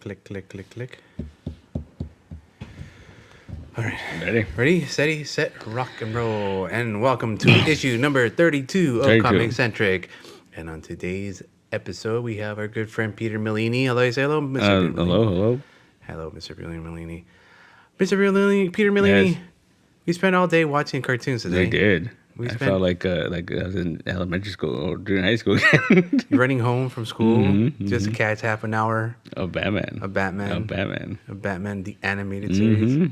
Click, click, click, click. All right. Ready? Steady, set, rock and roll. And welcome to issue number 32 of 32. Comicentric. And on today's episode, we have our good friend Peter Millini. Hello, say hello, Mr. Peter Millini. Hello. Hello, Mr. Peter Millini. Peter Millini, Yes. we spent all day watching cartoons today. They did. We I spent- felt like I was in elementary school or during high school again. You're running home from school, Mhm, just to catch half an hour of Batman. of Batman. Of Batman, the animated series. Mhm.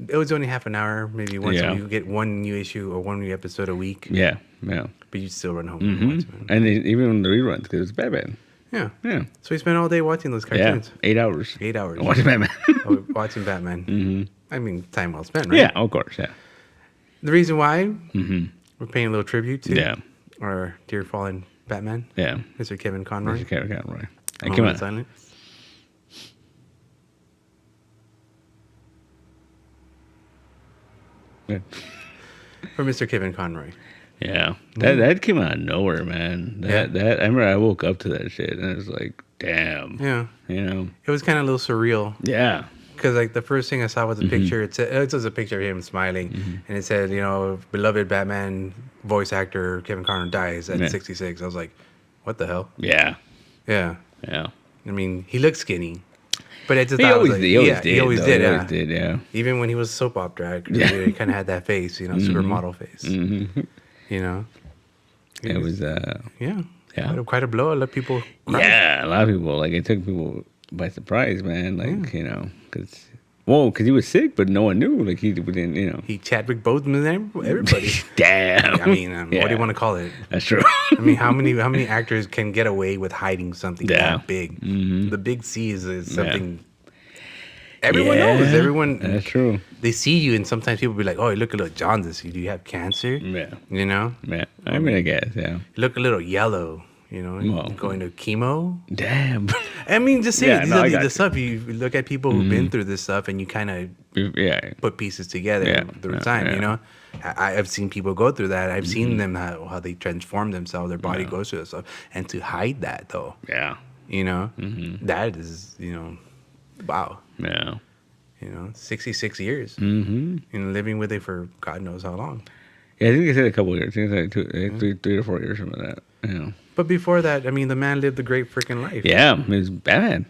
It was only half an hour, maybe once Yeah. a week. You get one new issue or one new episode a week, Yeah. but you still run home and watch it. And even the reruns because it's Batman. Yeah. Yeah. So we spent all day watching those cartoons. Yeah. 8 hours. 8 hours. Watching Batman. Watching Batman. hmm I mean, time well spent, right? Yeah, of course. Yeah. The reason why hmm we're paying a little tribute to Yeah. our dear fallen Batman, Yeah. Mr. Kevin Conroy. Mr. Kevin Conroy. And Moment come of on. silence. Yeah. For Mr. Kevin Conroy. Yeah. That came out of nowhere, man. That I remember I woke up to that shit and it was like, damn. Yeah. You know? It was kind of a little surreal. Yeah. Because like the first thing I saw was a picture. It said it was a picture of him smiling, and it said, beloved Batman voice actor Kevin Conroy dies at 66. I was like, what the hell? Yeah. Yeah. Yeah. I mean, he looked skinny, but I just He thought always, it was like, he always yeah, did. he always though. did. He Yeah. always did, yeah. Even when he was soap opera actor, Yeah. he kind of had that face, supermodel face. Mm-hmm. You know. It was, Yeah. Yeah. Quite a blow. I let people. Cry. yeah, a lot of people, like, it took people by surprise, man. Like, because he was sick, but no one knew. Like, he didn't, He Chadwick Boseman, everybody. Damn. I mean, what do you want to call it? That's true. I mean, how many actors can get away with hiding something Yeah. that big? Mhm. The big C is something everyone knows. Yeah, Everyone, That's true. they see you, and sometimes people be like, "Oh, you look a little jaundiced. Do you have cancer?" Yeah. You know, Yeah. I mean, I guess, yeah. you look a little yellow. Well. Going to chemo. Damn. I mean, just say Yeah, these no, are I the got you. stuff you look at people who've been through this stuff, and you kind of Yeah. put pieces together Yeah, through yeah, time. yeah. I've seen people go through that. I've seen them how they transform themselves. Their body goes through that stuff, and to hide that though, Yeah. that is wow. Yeah. 66 years. Mm-hmm. Living with it for God knows how long. Yeah, I think they said a couple of years. I think it's like 3 to 4 years, something like that. Yeah. But before that, I mean, the man lived a great freaking life. Yeah, he was Batman.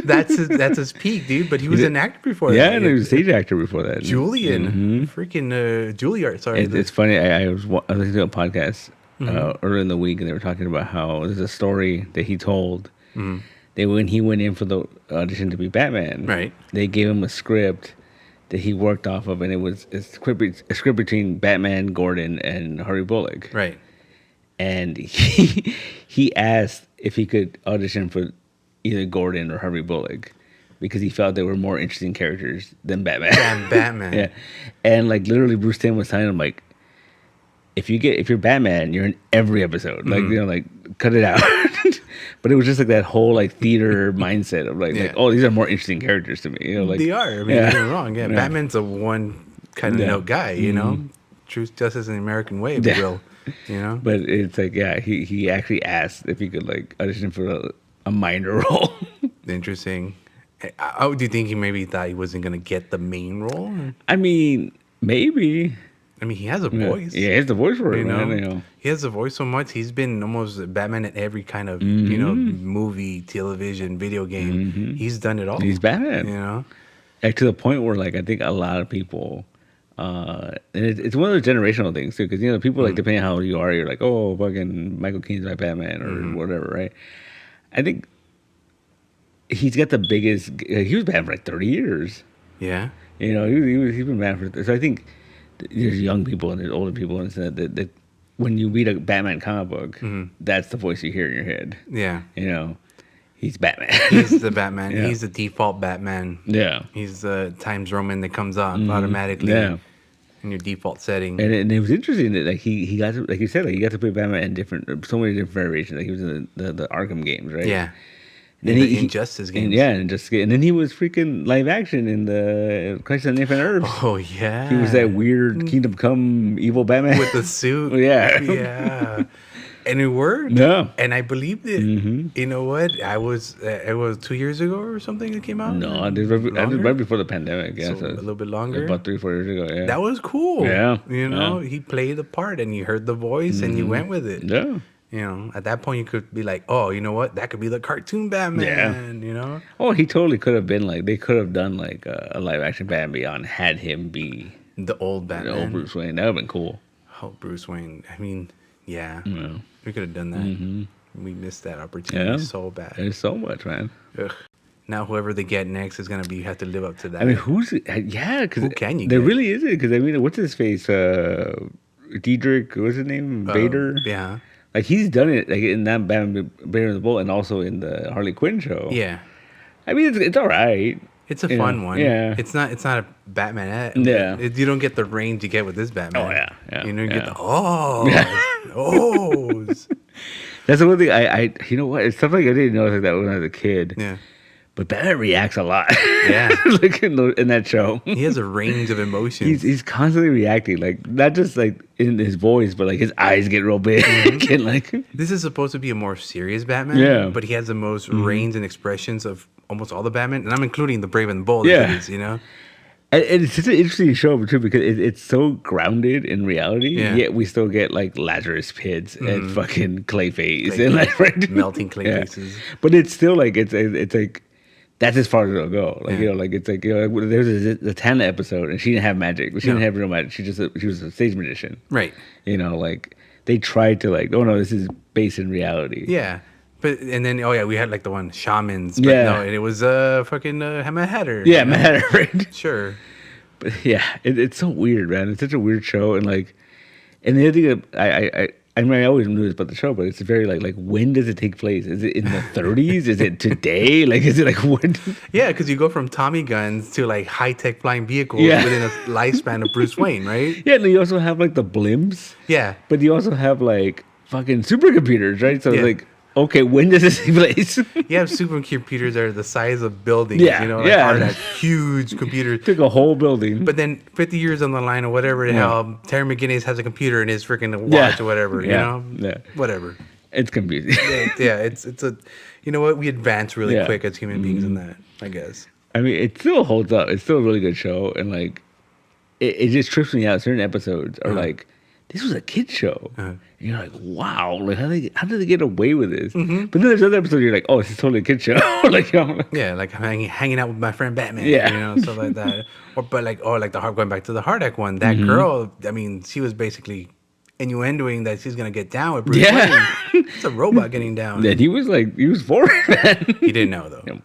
That's his peak, dude. But he was an actor before Yeah, that. and he was a stage actor before that. Julian, freaking Juilliard. Sorry, It's funny. I was listening to a podcast earlier in the week, and they were talking about how there's a story that he told that when he went in for the audition to be Batman, Right. they gave him a script that he worked off of, and it was a script between Batman, Gordon, and Harvey Bullock. right. And he asked if he could audition for either Gordon or Harvey Bullock because he felt they were more interesting characters than Batman. Damn Batman. Yeah, and like literally, Bruce Timm was telling him like, if you're Batman, you're in every episode. Like like cut it out. But it was just like that whole like theater mindset of like oh, these are more interesting characters to me. Like They are. I mean, Yeah. you're wrong. Yeah, Yeah. Batman's a one kind of Yeah. note guy. Truth, justice, and the American way, if you Yeah. will. But it's like he actually asked if he could like audition for a minor role. Interesting. Oh, do you think he maybe thought he wasn't gonna get the main role? I mean, maybe. I mean, he has a voice. Yeah, he has the voice for it, You know? man. He has a voice so much. He's been almost Batman at every kind of movie, television, video game. He's done it all. He's Batman. Like to the point where like I think a lot of people, and it's one of those generational things too, because people like depending on how old you are, you're like, oh, fucking Michael Keaton's my Batman or whatever, right? I think he's got the biggest. He was Batman for like 30 years. Yeah. He's been Batman for. So I think there's young people and there's older people, and that when you read a Batman comic book, that's the voice you hear in your head. Yeah. He's Batman. He's the Batman. Yeah. He's the default Batman. Yeah. He's the Times Roman that comes on automatically Yeah. in your default setting. And it was interesting that like he got to, like you said, like he got to play Batman in so many different variations. Like he was in the Arkham games, right? Yeah. Then The Injustice games. And then he was freaking live action in the Crisis on Infinite Earths. Oh yeah. He was that weird Kingdom Come evil Batman with the suit. Yeah. Yeah. And it worked. No. And I believed it. You know what? It was 2 years ago or something it came out? No, I did right before the pandemic. Yeah, So a little bit longer. About 3-4 years ago. Yeah, that was cool. Yeah, you know, he played the part, and you heard the voice, and you went with it. Yeah. You know, at that point, you could be like, "Oh, you know what? That could be the cartoon Batman." Yeah. You know. Oh, he totally could have been like they could have done like a live action Batman Beyond had him be the old Batman, the old Bruce Wayne. That would have been cool. Oh, Bruce Wayne. I mean, yeah. Yeah. We could have done that. We missed that opportunity so bad. There's so much, man. Ugh. Now, whoever they get next is gonna have to live up to that. I mean, because who can you? There get? really isn't. Because I mean, what's his face? Diedrich, what's his name? Bader. Yeah. Like he's done it like in that Batman Bader in the Bull and also in the Harley Quinn show. Yeah. I mean, it's all right. It's a fun one. Yeah. It's not a Batman. Yeah. You don't get the range you get with this Batman. Oh yeah. You know, you get the ohs. That's the one thing I you know what? It's something I didn't know like that when I was a kid. Yeah. But Batman reacts a lot. Yeah. Like in that show. He has a range of emotions. He's constantly reacting, like not just like in his voice, but like his eyes get real big and like this is supposed to be a more serious Batman. Yeah. But he has the most range and expressions of almost all the Batman. And I'm including the Brave and the Bold. Yeah. You know? And it's such an interesting show too because it's so grounded in reality. Yeah. Yet we still get like Lazarus pits and fucking Clayface and like melting clay faces. But it's still like it's like that's as far as it'll go. Like you know, like it's like there's a Tana episode and she didn't have magic. She didn't have real magic. She was a stage magician. Right. You know, like they tried to like, oh no, this is based in reality. Yeah. But and then we had like the one shamans. But no, and it was fucking Mad Hatter. Yeah, Mad Hatter, right? Sure. But yeah, it's so weird, man. It's such a weird show, and like, and the other thing that I mean, I always knew this about the show, but it's very like when does it take place? Is it in the 30s? Is it today? Like, is it like when? Yeah, because you go from Tommy guns to like high tech flying vehicles within a lifespan of Bruce Wayne, right? Yeah, and you also have like the blimps. Yeah, but you also have like fucking supercomputers, right? So like. Okay, when does this take place? You have supercomputers that are the size of buildings. Yeah, you know, like huge computers. Took a whole building. But then 50 years on the line or whatever the hell, Terry McGinnis has a computer in his freaking watch or whatever. You know, whatever. It's confusing. It's a, you know what? We advance really quick as human beings in that, I guess. I mean, it still holds up. It's still a really good show, and like, it just trips me out. Certain episodes are like, this was a kid's show. And you're like, wow, like how did they get away with this? But then there's other episodes you're like, oh, this is totally a kid show. Like, you know, like I'm hanging out with my friend Batman. Yeah. You know, stuff like that. Like the heart going back to the Hardak one. That girl, I mean, she was basically innuendoing that she's gonna get down with Bruce Wayne. It's a robot getting down. And he was for it, man. He didn't know though.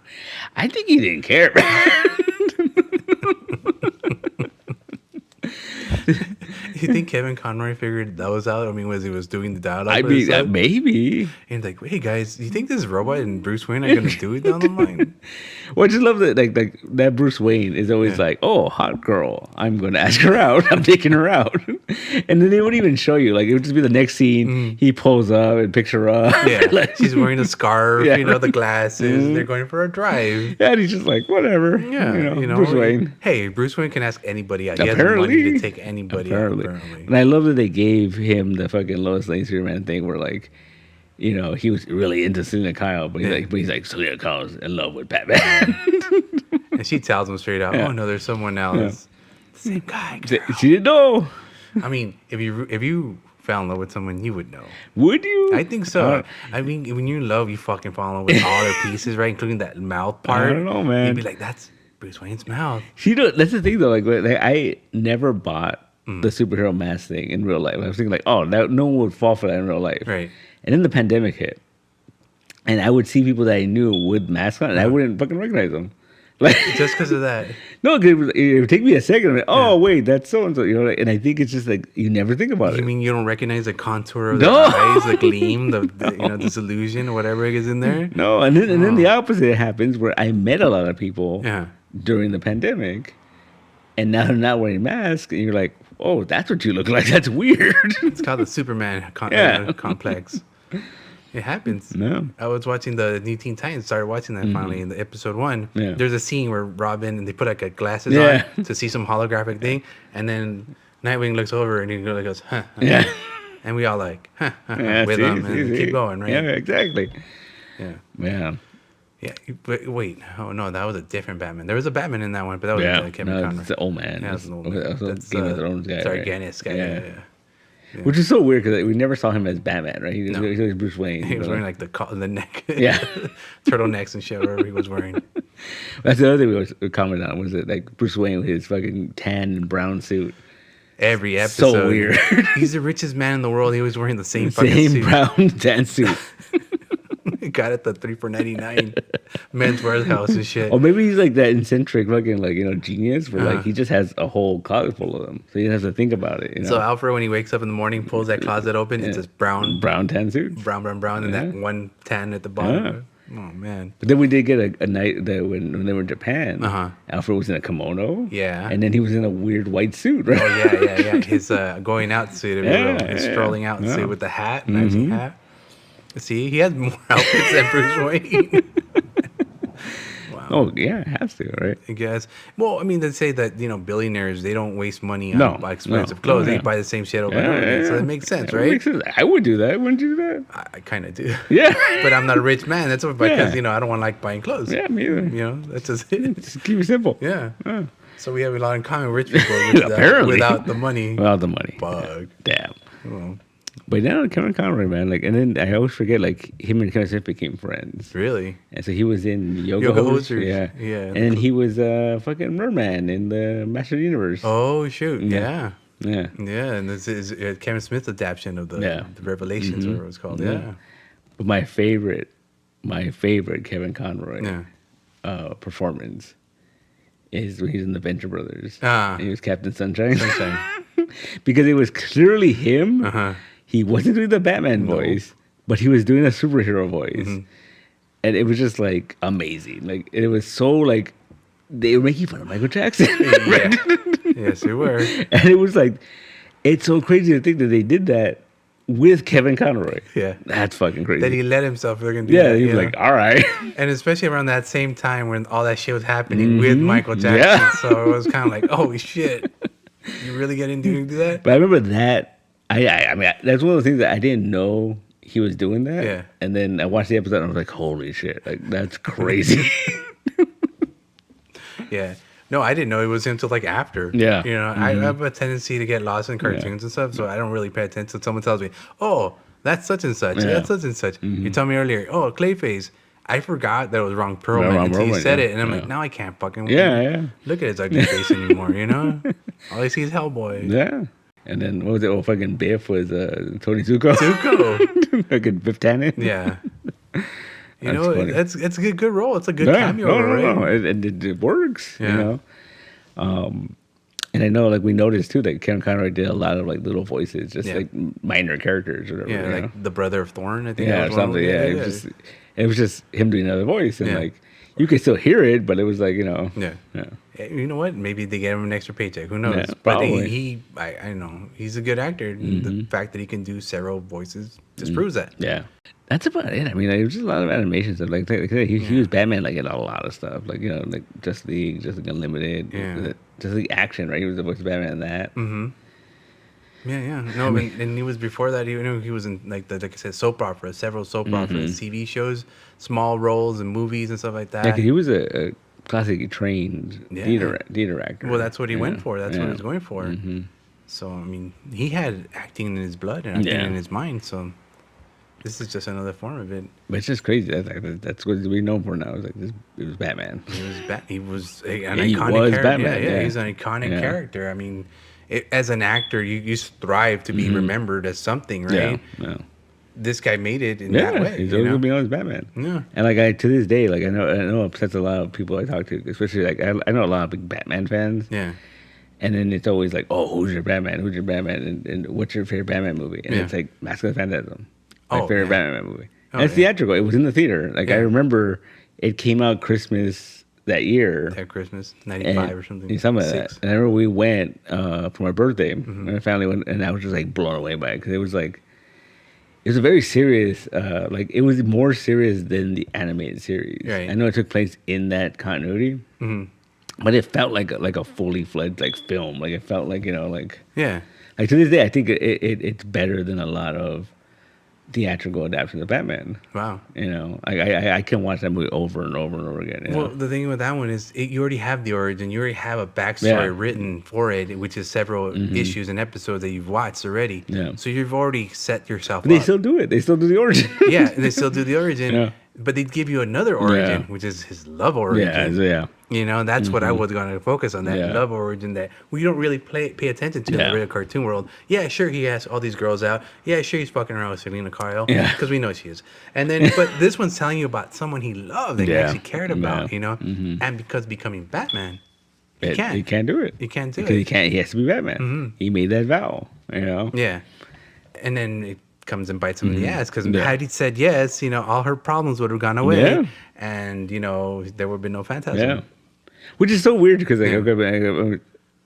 I think he didn't care, man. You think Kevin Conroy figured that was out? I mean, as he was doing the dialogue? I mean, maybe. And he's like, hey guys, do you think this robot and Bruce Wayne are going to do it down the line? Well, I just love that, like that Bruce Wayne is always like, oh, hot girl, I'm going to ask her out. I'm taking her out. And then they wouldn't even show you. Like, it would just be the next scene. He pulls up and picks her up. Yeah, like, she's wearing a scarf, you know, the glasses. They're going for a drive. Yeah, and he's just like, whatever. Yeah, you know Bruce Wayne. Hey, Bruce Wayne can ask anybody out. Apparently. He has the money to take anybody out, apparently. And I love that they gave him the fucking Lois Lane Superman thing where, like, you know, he was really into Selena Kyle, but he's like Selena Kyle's in love with Batman. And she tells him straight out, oh no, there's someone else. The same guy. Girl. She didn't know. I mean, if you fell in love with someone, you would know. Would you? I think so. I mean, when you're in love, you fucking fall in love with all their pieces, right? Including that mouth part. I don't know, man. You'd be like, that's Bruce Wayne's mouth. That's the thing, though. Like I never bought the superhero mask thing in real life. I was thinking like, oh, no one would fall for that in real life. Right. And then the pandemic hit. And I would see people that I knew with masks on, and I wouldn't fucking recognize them. Like just because of that. No, it would take me a second. I'm like, oh, wait, that's so-and-so. You know, like, and I think it's just like, you never think about it. You mean you don't recognize the contour of the eyes, the gleam, the disillusion, or whatever is in there? No, and then the opposite happens where I met a lot of people during the pandemic, and now they're not wearing masks, and you're like, oh, that's what you look like. That's weird. It's called the Superman complex. It happens. No. I was watching the New Teen Titans, started watching that finally in the episode 1. Yeah. There's a scene where Robin, and they put like glasses on to see some holographic thing, and then Nightwing looks over and he goes, huh. Yeah. And we all like, Yeah, with them and keep going, right? Yeah, exactly. Yeah. Yeah. Yeah. But wait. Oh, no, that was a different Batman. There was a Batman in that one, but that was Kevin Conroy. It's the old man. Yeah, that's an old man. That's Game of Thrones guy. Sorry, right? Guinness guy. Yeah. Which is so weird because we never saw him as Batman, right? He was Bruce Wayne. He was wearing like the neck. Yeah. Turtlenecks and shit, whatever he was wearing. That's the other thing we always commented on was that like Bruce Wayne with his fucking tan and brown suit. Every episode. So weird. He's the richest man in the world. He was wearing the same fucking suit. Brown tan suit. He got it the 3 for $99 Men's Warehouse and shit. Or maybe he's like that eccentric fucking like, genius where like he just has a whole closet full of them. So he doesn't have to think about it. So Alfred, when he wakes up in the morning, pulls that closet open, it's this brown tan suit. Brown, and that one tan at the bottom. Yeah. Oh man! But then we did get a night that when they were in Japan, Alfred was in a kimono. Yeah. And then he was in a weird white suit, right? Oh yeah. His going out suit, his strolling out suit with the hat, matching hat. See, he has more outfits than Bruce Wayne. Wow. Oh yeah, it has to, right? I guess. Well, I mean, they say that billionaires, they don't waste money on expensive clothes. They buy the same shit over and over again. So that makes sense, right? Makes sense. I would do that. Wouldn't you do that? I kind of do. Yeah. But I'm not a rich man. That's because I don't want to buying clothes. Yeah, me either. That's just it. Just keep it simple. Yeah. So we have a lot in common, rich people, apparently without the money. Without the money. Bug. Damn. Well, but now Kevin Conroy, man, like, and then I always forget, like, him and Kevin Smith became friends. Really? And so he was in Yoga Hosers. Yeah. And then he was fucking Merman in the Master of the Universe. Oh shoot! Yeah. Yeah. And this is Kevin Smith's adaptation of the Revelations, whatever it was called. Yeah. But my favorite Kevin Conroy performance is when he's in the Venture Brothers. He was Captain Sunshine. Because it was clearly him. He wasn't doing the Batman voice, but he was doing a superhero voice. And it was just like amazing. Like it was so like they were making fun of Michael Jackson. Yes, they were. And it was like it's so crazy to think that they did that with Kevin Conroy. Yeah. That's fucking crazy. That he let himself fucking do that. Yeah, he was like, all right. And especially around that same time when all that shit was happening with Michael Jackson. Yeah. So it was kind of like, holy shit. You really getting to do that? But I remember that. I mean, that's one of the things that I didn't know he was doing that. Yeah. And then I watched the episode and I was like, holy shit. Like, that's crazy. Yeah. No, I didn't know it was him until like after. Yeah. I have a tendency to get lost in cartoons and stuff, so I don't really pay attention until someone tells me, oh, that's such and such. Yeah. That's such and such. You tell me earlier, oh, Clayface. I forgot that it was Ron Perlman until he said it, and I'm like, now I can't fucking look at his ugly face anymore, All I see is Hellboy. Yeah. And then what was it? Oh, fucking Biff was Tony Zuko. Fucking Biff Tannen. Yeah. It's a good role. It's a good cameo role, right? No. It works, And I know, like, we noticed, too, that Kevin Conroy did a lot of, like, little voices, just, like, minor characters or whatever. Yeah, like the brother of Thorn, I think. Yeah, or something, It was just him doing another voice, and, like, you could still hear it, but it was, like, Yeah. You know what? Maybe they gave him an extra paycheck. Who knows? Yeah, but I know. He's a good actor. The fact that he can do several voices just proves that. Yeah. That's about it. I mean, it was just a lot of animations. Like he was Batman, like, in a lot of stuff. Like, like Justice League Unlimited. Yeah. Justice League Action, right? He was the voice of Batman in that. Mm-hmm. Yeah. No, and he was before that. He was in like I said, soap operas, several soap operas, TV shows, small roles in movies and stuff like that. Yeah, 'cause he was a classically trained theater actor. Well, that's what he went for. That's what he was going for. Mm-hmm. So I mean, he had acting in his blood and acting in his mind. So this is just another form of it. But it's just crazy. That's what we know for now. It's like it was Batman. He was an iconic character. Batman. Yeah, he's an iconic character. I mean. As an actor, you strive to be remembered as something, right? Yeah. This guy made it in that way. He's always gonna be known as Batman. Yeah. And like to this day, like I know it upsets a lot of people I talk to, especially like I know a lot of big Batman fans. Yeah. And then it's always like, oh, who's your Batman? Who's your Batman? And what's your favorite Batman movie? And it's like Mask of the Phantasm, my favorite Batman movie. And it's theatrical. It was in the theater. Like I remember, it came out Christmas that year. That Christmas, 95 or something. Something like that. And I remember we went for my birthday. My family went, and I was just like blown away by it because it was like, it was a very serious, like it was more serious than the animated series. Right. I know it took place in that continuity, but it felt like a fully fledged like film. Like it felt like like Like to this day, I think it's better than a lot of theatrical adaptations of Batman. Wow. You know, I can watch that movie over and over and over again. Well, the thing with that one is you already have the origin. You already have a backstory written for it, which is several issues and episodes that you've watched already. Yeah. So you've already set yourself up. They still do it. They still do the origin. Yeah, they still do the origin. Yeah. But they give you another origin, which is his love origin. Yeah. You know, that's what I was going to focus on, that love origin that we don't really pay attention to in the real cartoon world. Yeah, sure, he has all these girls out. Yeah, sure, he's fucking around with Selena Kyle. Yeah. Because we know she is. And then, but this one's telling you about someone he loved and he actually cared about, you know? And because becoming Batman, he can't. He can't do it. He can't do it. Because he has to be Batman. He made that vow, you know? Yeah. And then it comes and bites him in the ass because had he said yes, you know, all her problems would have gone away, and you know there would have been no Phantasm. Yeah, which is so weird because like, okay,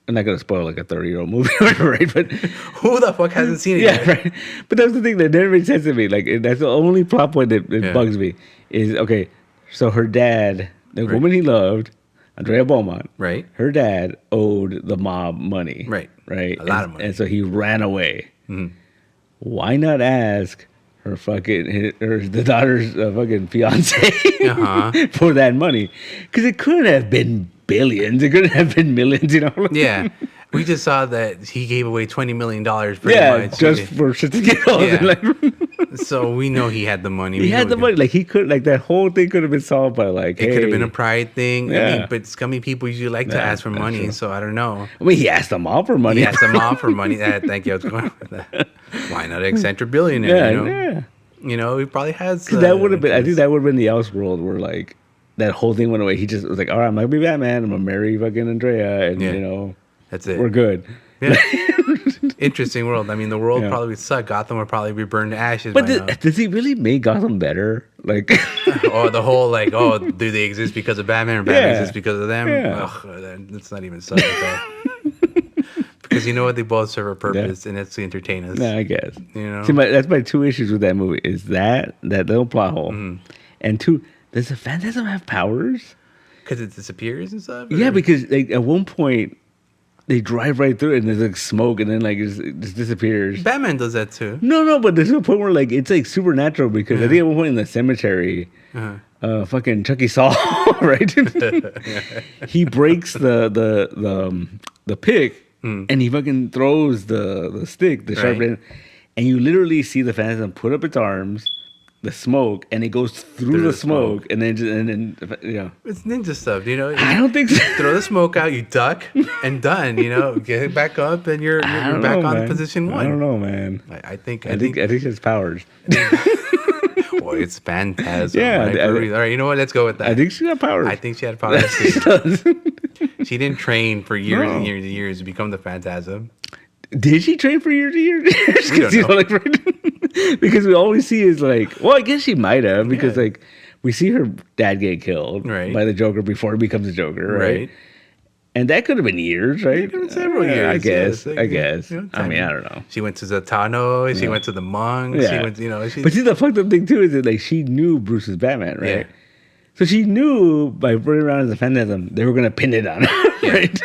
I'm not gonna spoil like a 30-year-old movie, right? But who the fuck hasn't seen it? Yeah, right. But that's the thing that never made sense to me. Like that's the only plot point that bugs me is okay. So her dad, the woman he loved, Andrea Beaumont, right? Her dad owed the mob money, right? A lot of money, and so he ran away. Why not ask her the daughter's fucking fiance for that money? Because it couldn't have been billions. It couldn't have been millions, you know? Yeah. We just saw that he gave away $20 million pretty much. Just for shit to get all So we know he had the money. He had the money. Like he could, like that whole thing could have been solved by like, it could have been a pride thing. Yeah. I mean, but scummy people usually like to ask for money. True. So I don't know. I mean, he asked them all for money. He asked them all for money. Thank you. I was going with that. Why not eccentric billionaire? You know, he probably has. That would have been. I think that would have been the Elseworld where like that whole thing went away. He just was like, all right, I'm gonna be Batman. I'm gonna marry fucking Andrea, and you know, that's it. We're good. Yeah. Interesting world. I mean, the world probably would suck. Gotham would probably be burned to ashes. But does he really make Gotham better? Like, the whole like, do they exist because of Batman or Batman exists because of them? Yeah. Ugh, that's not even subject though. Because you know what, they both serve a purpose, and it's to entertain us. Yeah, I guess. You know, see, that's my two issues with that movie: is that little plot hole, and two, does the Phantasm have powers? Because it disappears and stuff. Or? Yeah, because like at one point. They drive right through it and there's like smoke and then like it just disappears. Batman does that too. No, but there's a point where like it's like supernatural because I think at one point in the cemetery, fucking Chucky Saw, right? He breaks the pick and he fucking throws the stick, the sharp end, and you literally see the Phantasm put up its arms. The smoke and it goes through the smoke and then it's ninja stuff, you know. I don't think so. Throw the smoke out, you duck, and done. You know, get it back up, and you're back on position one. I don't know, man. I think it's powers. Boy, it's Phantasm. Yeah, all right. You know what? Let's go with that. I think she got powers. I think she had powers. She does. She didn't train for years and years and years to become the Phantasm. Did she train for years and years? We don't know. Because we always see is like, well, I guess she might have because like we see her dad get killed by the Joker before he becomes a Joker, right? And that could have been years, right? It could have been several years. I guess. You know, I mean, I don't know. She went to Zatanna. She went to the monks. She went, you know. But see, the fucked up thing too is that like she knew Bruce was Batman, right? Yeah. So she knew by running around as a Phantasm, they were gonna pin it on her, right?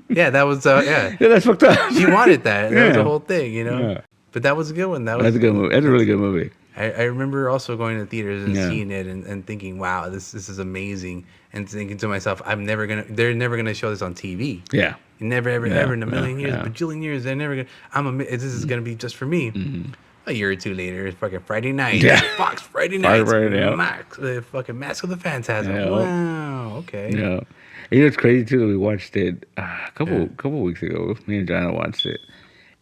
Yeah, that was yeah, that's fucked up. She wanted that. That was the whole thing, you know. Yeah. But that was a good one. That's a good movie. That's a really good movie. I remember also going to theaters and seeing it and thinking, wow, this is amazing. And thinking to myself, they're never gonna show this on TV. Yeah. Never, ever, ever in a million years, bajillion years, they're never gonna. This is gonna be just for me. Mm-hmm. A year or two later, it's fucking Friday night. Yeah. Fox Friday night. The fucking Mask of the Phantasm. Yeah. Wow. Okay. Yeah. You know, it's crazy too that we watched it a couple weeks ago. Me and Joanna watched it.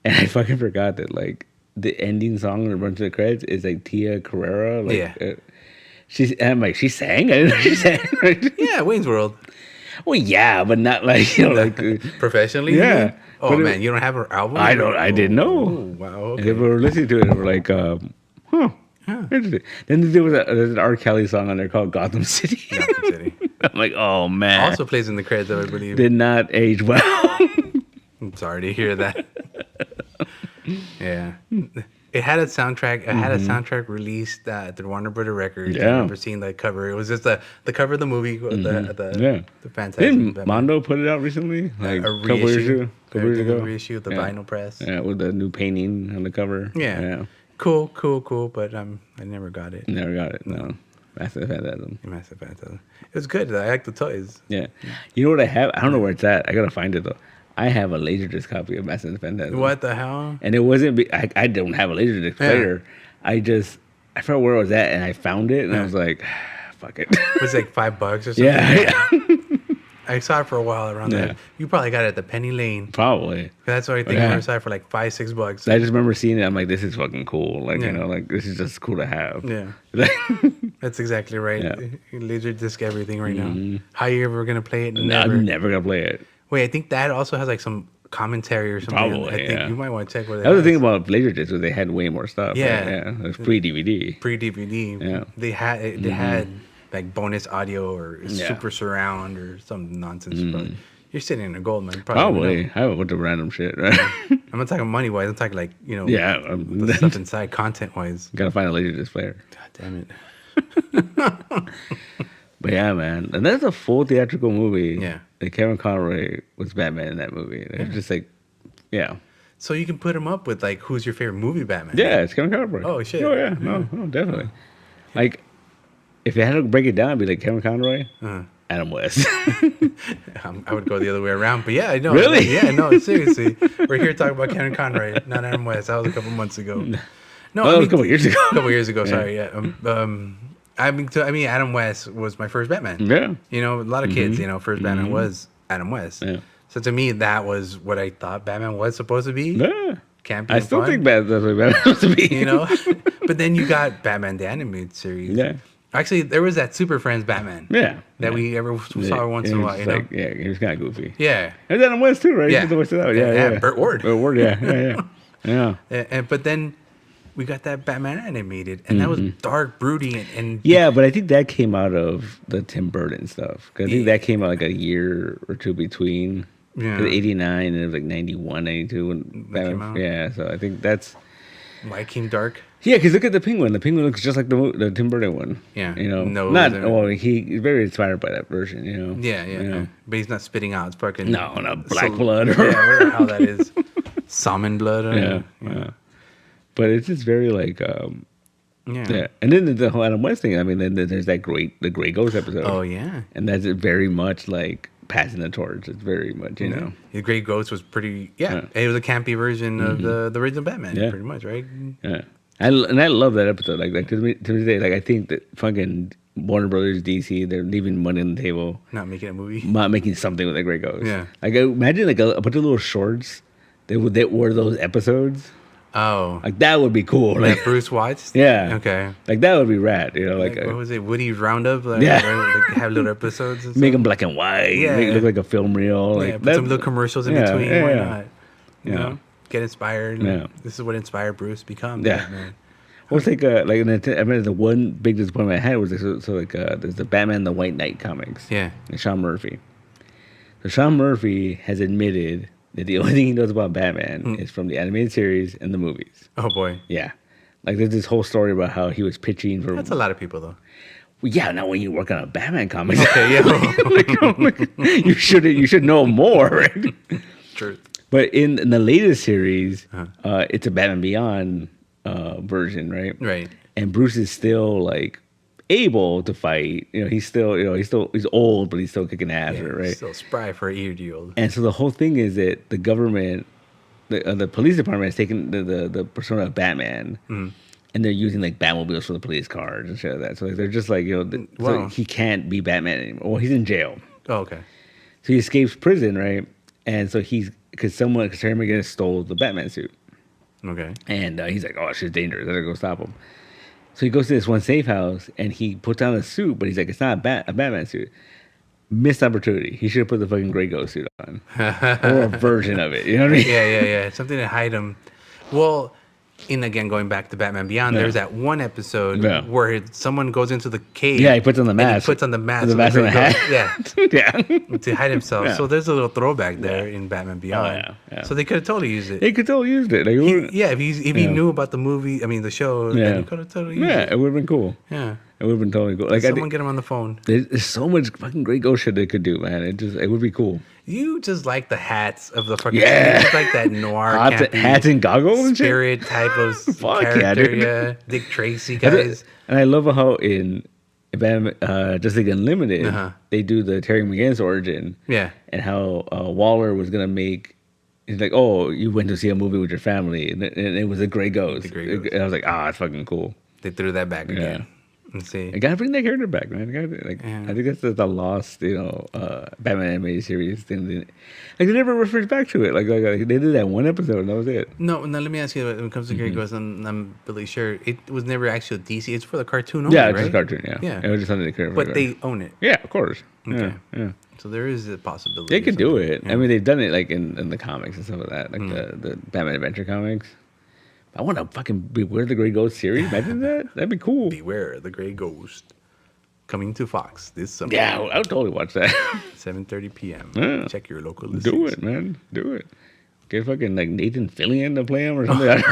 And I fucking forgot that, like, the ending song in a bunch of the credits is, like, Tia Carrera. Like, I'm like, she sang? I didn't know she sang, right? Yeah, Wayne's World. Well, yeah, but not, like, you know, like... Professionally? Yeah. Oh, man, you don't have her album? I didn't know. Oh, wow, okay. And they were listening to it, and we're like, interesting. Then there's an R. Kelly song on there called Gotham City. Gotham City. I'm like, oh, man. Also plays in the credits, I believe. Did not age well. I'm sorry to hear that. Yeah. It had a soundtrack. It had a soundtrack released through Warner Brother Records. Yeah. I remember seeing the cover. It was just the cover of the movie. The Fantastic. Didn't Mondo put it out recently? Like a a couple years reissue. ago? Couple years ago? A reissue of the vinyl press. Yeah, with the new painting on the cover. Yeah. Cool. But I never got it. Never got it. No. Massive Phantasm. Massive Phantasm. It was good. I like the toys. Yeah. You know what I have? I don't know where it's at. I gotta find it though. I have a Laserdisc copy of Massive Phantasm. What the hell? And it wasn't. I don't have a Laserdisc player. I forgot where it was at, and I found it, and I was like, fuck it. It was like $5 or something. Yeah. I saw it for a while around that. You probably got it at the Penny Lane. Probably. That's what I think. I saw it for like $5-6. I just remember seeing it. I'm like, this is fucking cool. Like, you know, like this is just cool to have. Yeah. That's exactly right. Yeah. Laserdisc everything right now. How you ever gonna play it? I'm never gonna play it. Wait, I think that also has like some commentary or something. Probably, I think you might want to check what it That was the thing about Laserdisc was they had way more stuff. Yeah. Right? Yeah. It was pre-DVD. Pre-DVD. Yeah. They had like bonus audio or super surround or some nonsense. But you're sitting in a gold mine. Probably. I have a bunch of random shit, right? I'm not talking money-wise. I'm talking like, you know, the stuff inside content-wise. Gotta find a Laserdisc player. God damn it. But yeah, man. And that's a full theatrical movie. Yeah. And Kevin Conroy was Batman in that movie. It's just like, So you can put him up with like, who's your favorite movie Batman? Yeah, it's Kevin Conroy. Oh, shit. Oh, yeah. No, definitely. Like, if you had to break it down, it'd be like Kevin Conroy, Adam West. I would go the other way around. But yeah, I know. Really? Yeah, no, seriously. We're here talking about Kevin Conroy, not Adam West. That was a couple months ago. No, that was a couple years ago. A couple years ago, sorry. Yeah. I mean, Adam West was my first Batman. Yeah. You know, a lot of kids, you know, first Batman was Adam West. Yeah. So to me, that was what I thought Batman was supposed to be. Yeah. Campy. I still think that's what Batman was supposed to be. You know? But then you got Batman the Animated Series. Yeah. Actually, there was that Super Friends Batman. Yeah. That we ever saw once in a while, you know? Yeah, he was kind of goofy. Yeah. And Adam West too, right? Yeah. Yeah. Burt Ward. Burt Ward, yeah. But then we got that Batman animated, and that was dark, broody, and yeah. But I think that came out of the Tim Burton stuff. Cause I think that came out like a year or two between. Yeah, 89 and it was like 91, 92 when Batman came out. Yeah, so I think that's why it came dark. Yeah, because look at the Penguin. The Penguin looks just like the Tim Burton one. Yeah, you know, he's very inspired by that version. You know. Yeah. You know? But he's not spitting out fucking black blood. Or whatever how that is, salmon blood. Yeah. But it's just very like, yeah. And then the whole Adam West thing. I mean, then there's the Grey Ghost episode. Oh yeah. And that's very much like passing the torch. It's very much, you know. The Grey Ghost was pretty. Yeah. It was a campy version of the original Batman. Yeah. Pretty much, right? Yeah. I love that episode. Like to this day, like I think that fucking Warner Brothers, DC, they're leaving money on the table. Not making a movie. Not making something with the Grey Ghost. Yeah. Like imagine like a bunch of little shorts. They were those episodes. Oh, like that would be cool. Like Bruce watched. Yeah. Okay. Like that would be rad. You know, like what was it? Woody's Roundup. Like, yeah. Like have little episodes. And make them black and white. Yeah. Make it look like a film reel. Like put some little commercials in between. Yeah, why not? You know, get inspired. Yeah. This is what inspired Bruce to become. Yeah. Batman. Well, it's like I remember the one big disappointment I had was there's the Batman the White Knight comics. Yeah. And Sean Murphy. So Sean Murphy has admitted that the only thing he knows about Batman is from the animated series and the movies. Oh boy. Yeah. Like there's this whole story about how he was pitching for. That's a lot of people though. Well, yeah, not when you work on a Batman comic. Okay, yeah. you should know more, right? True. But in the latest series, it's a Batman Beyond version, right? Right. And Bruce is still like able to fight. You know, he's old, but he's still kicking ass, right? He's still spry for a year-old. And so the whole thing is that the government, the police department has taken the persona of Batman, and they're using like Batmobiles for the police cars and shit like that. So like, they're just like, you know, so he can't be Batman anymore. Well, he's in jail. Oh, okay. So he escapes prison, right? And so because Terry McGinnis stole the Batman suit. Okay. And he's like, oh, shit's dangerous. I gotta go stop him. So he goes to this one safe house and he puts on a suit, but he's like, it's not a Batman suit. Missed opportunity. He should have put the fucking Grey Ghost suit on. Or a version of it. You know what I mean? Yeah. Something to hide him. Well, And again, going back to Batman Beyond, there's that one episode where someone goes into the cave. Yeah, he puts on the mask. And he puts on the mask. The mask and the hat. Yeah. To hide himself. Yeah. So there's a little throwback there in Batman Beyond. Oh, yeah. So they could have totally used it. They could totally used it. Like, if he knew about the movie, the show, then he could have totally used it. Yeah, it would have been cool. Yeah. It would have been totally cool. Like, someone get him on the phone. There's so much fucking great ghost shit they could do, man. It would be cool. You just like the hats of the fucking... Yeah. You just like that noir hats and goggles and spirit shit? Type of character, yeah. Dick Tracy guys. And I love how in Batman, Just League Unlimited, they do the Terry McGinnis origin. Yeah. And how Waller was going to make... He's like, oh, you went to see a movie with your family, and it was a Grey Ghost. The Grey Ghost. And I was like, it's fucking cool. They threw that back again. Yeah. Let's see. I gotta bring that character back, man. I think that's the lost, Batman animated series thing. Like they never referred back to it. Like they did that one episode and that was it. No, now let me ask you. When it comes to Grey Ghost, I'm really sure it was never actually DC. It's for the cartoon only, right? It's just a cartoon. Yeah. It was just something they could. But they own it. Yeah, of course. Okay. Yeah. So there is a possibility. They could do it. Yeah. I mean, they've done it like in the comics and stuff like that, like the Batman Adventure comics. I want to fucking Beware the Grey Ghost series. Imagine that. That'd be cool. Beware the Grey Ghost. Coming to Fox this summer. Yeah, I would totally watch that. 7:30 p.m. Yeah. Check your local listings. Do it, man. Do it. Get fucking like Nathan Fillion to play him or something.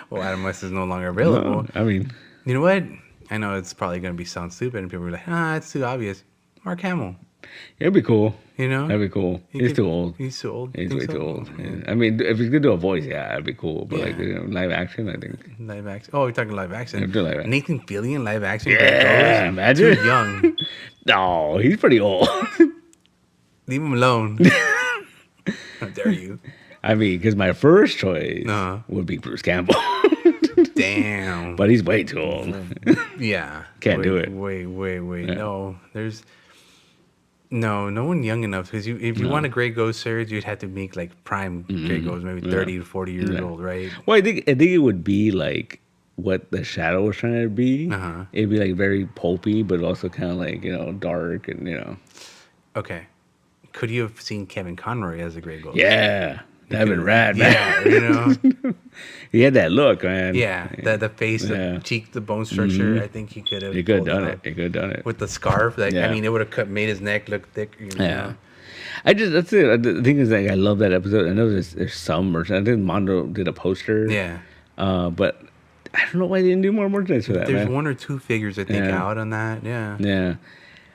Well, Adam West is no longer available. No, I mean... You know what? I know it's probably going to sound stupid and people are like, it's too obvious. Mark Hamill. It'd be cool. You know? That'd be cool. He's too old. He's too old? He's way too old. Yeah. I mean, if he's going to do a voice, that'd be cool. But like, live action, I think. Live action. Oh, you're talking live action. Live action. Nathan Fillion, live action? Yeah, imagine. Too young. No, he's pretty old. Leave him alone. How dare you? I mean, because my first choice would be Bruce Campbell. Damn. But he's way too old. Yeah. Can't do it. Wait. Yeah. No, there's... No one young enough. Because if you want a Grey Ghost series, you'd have to make like prime Grey Ghost, maybe 30 to 40 years old, right? Well, I think it would be like what the Shadow was trying to be. It'd be like very pulpy, but also kind of like, dark and, Okay. Could you have seen Kevin Conroy as a Grey Ghost? Yeah. That'd been rad, man. Yeah, He had that look, man. Yeah, the face, the cheek, the bone structure. I think he could have. He could have done it. He could have done it with the scarf. Like, I mean, it would have made his neck look thick. Yeah. That's it. The thing is, like, I love that episode. I know there's some merchandise. I think Mondo did a poster. Yeah. But I don't know why they didn't do more merchandise for that. There's one or two figures I think out on that. Yeah. Yeah.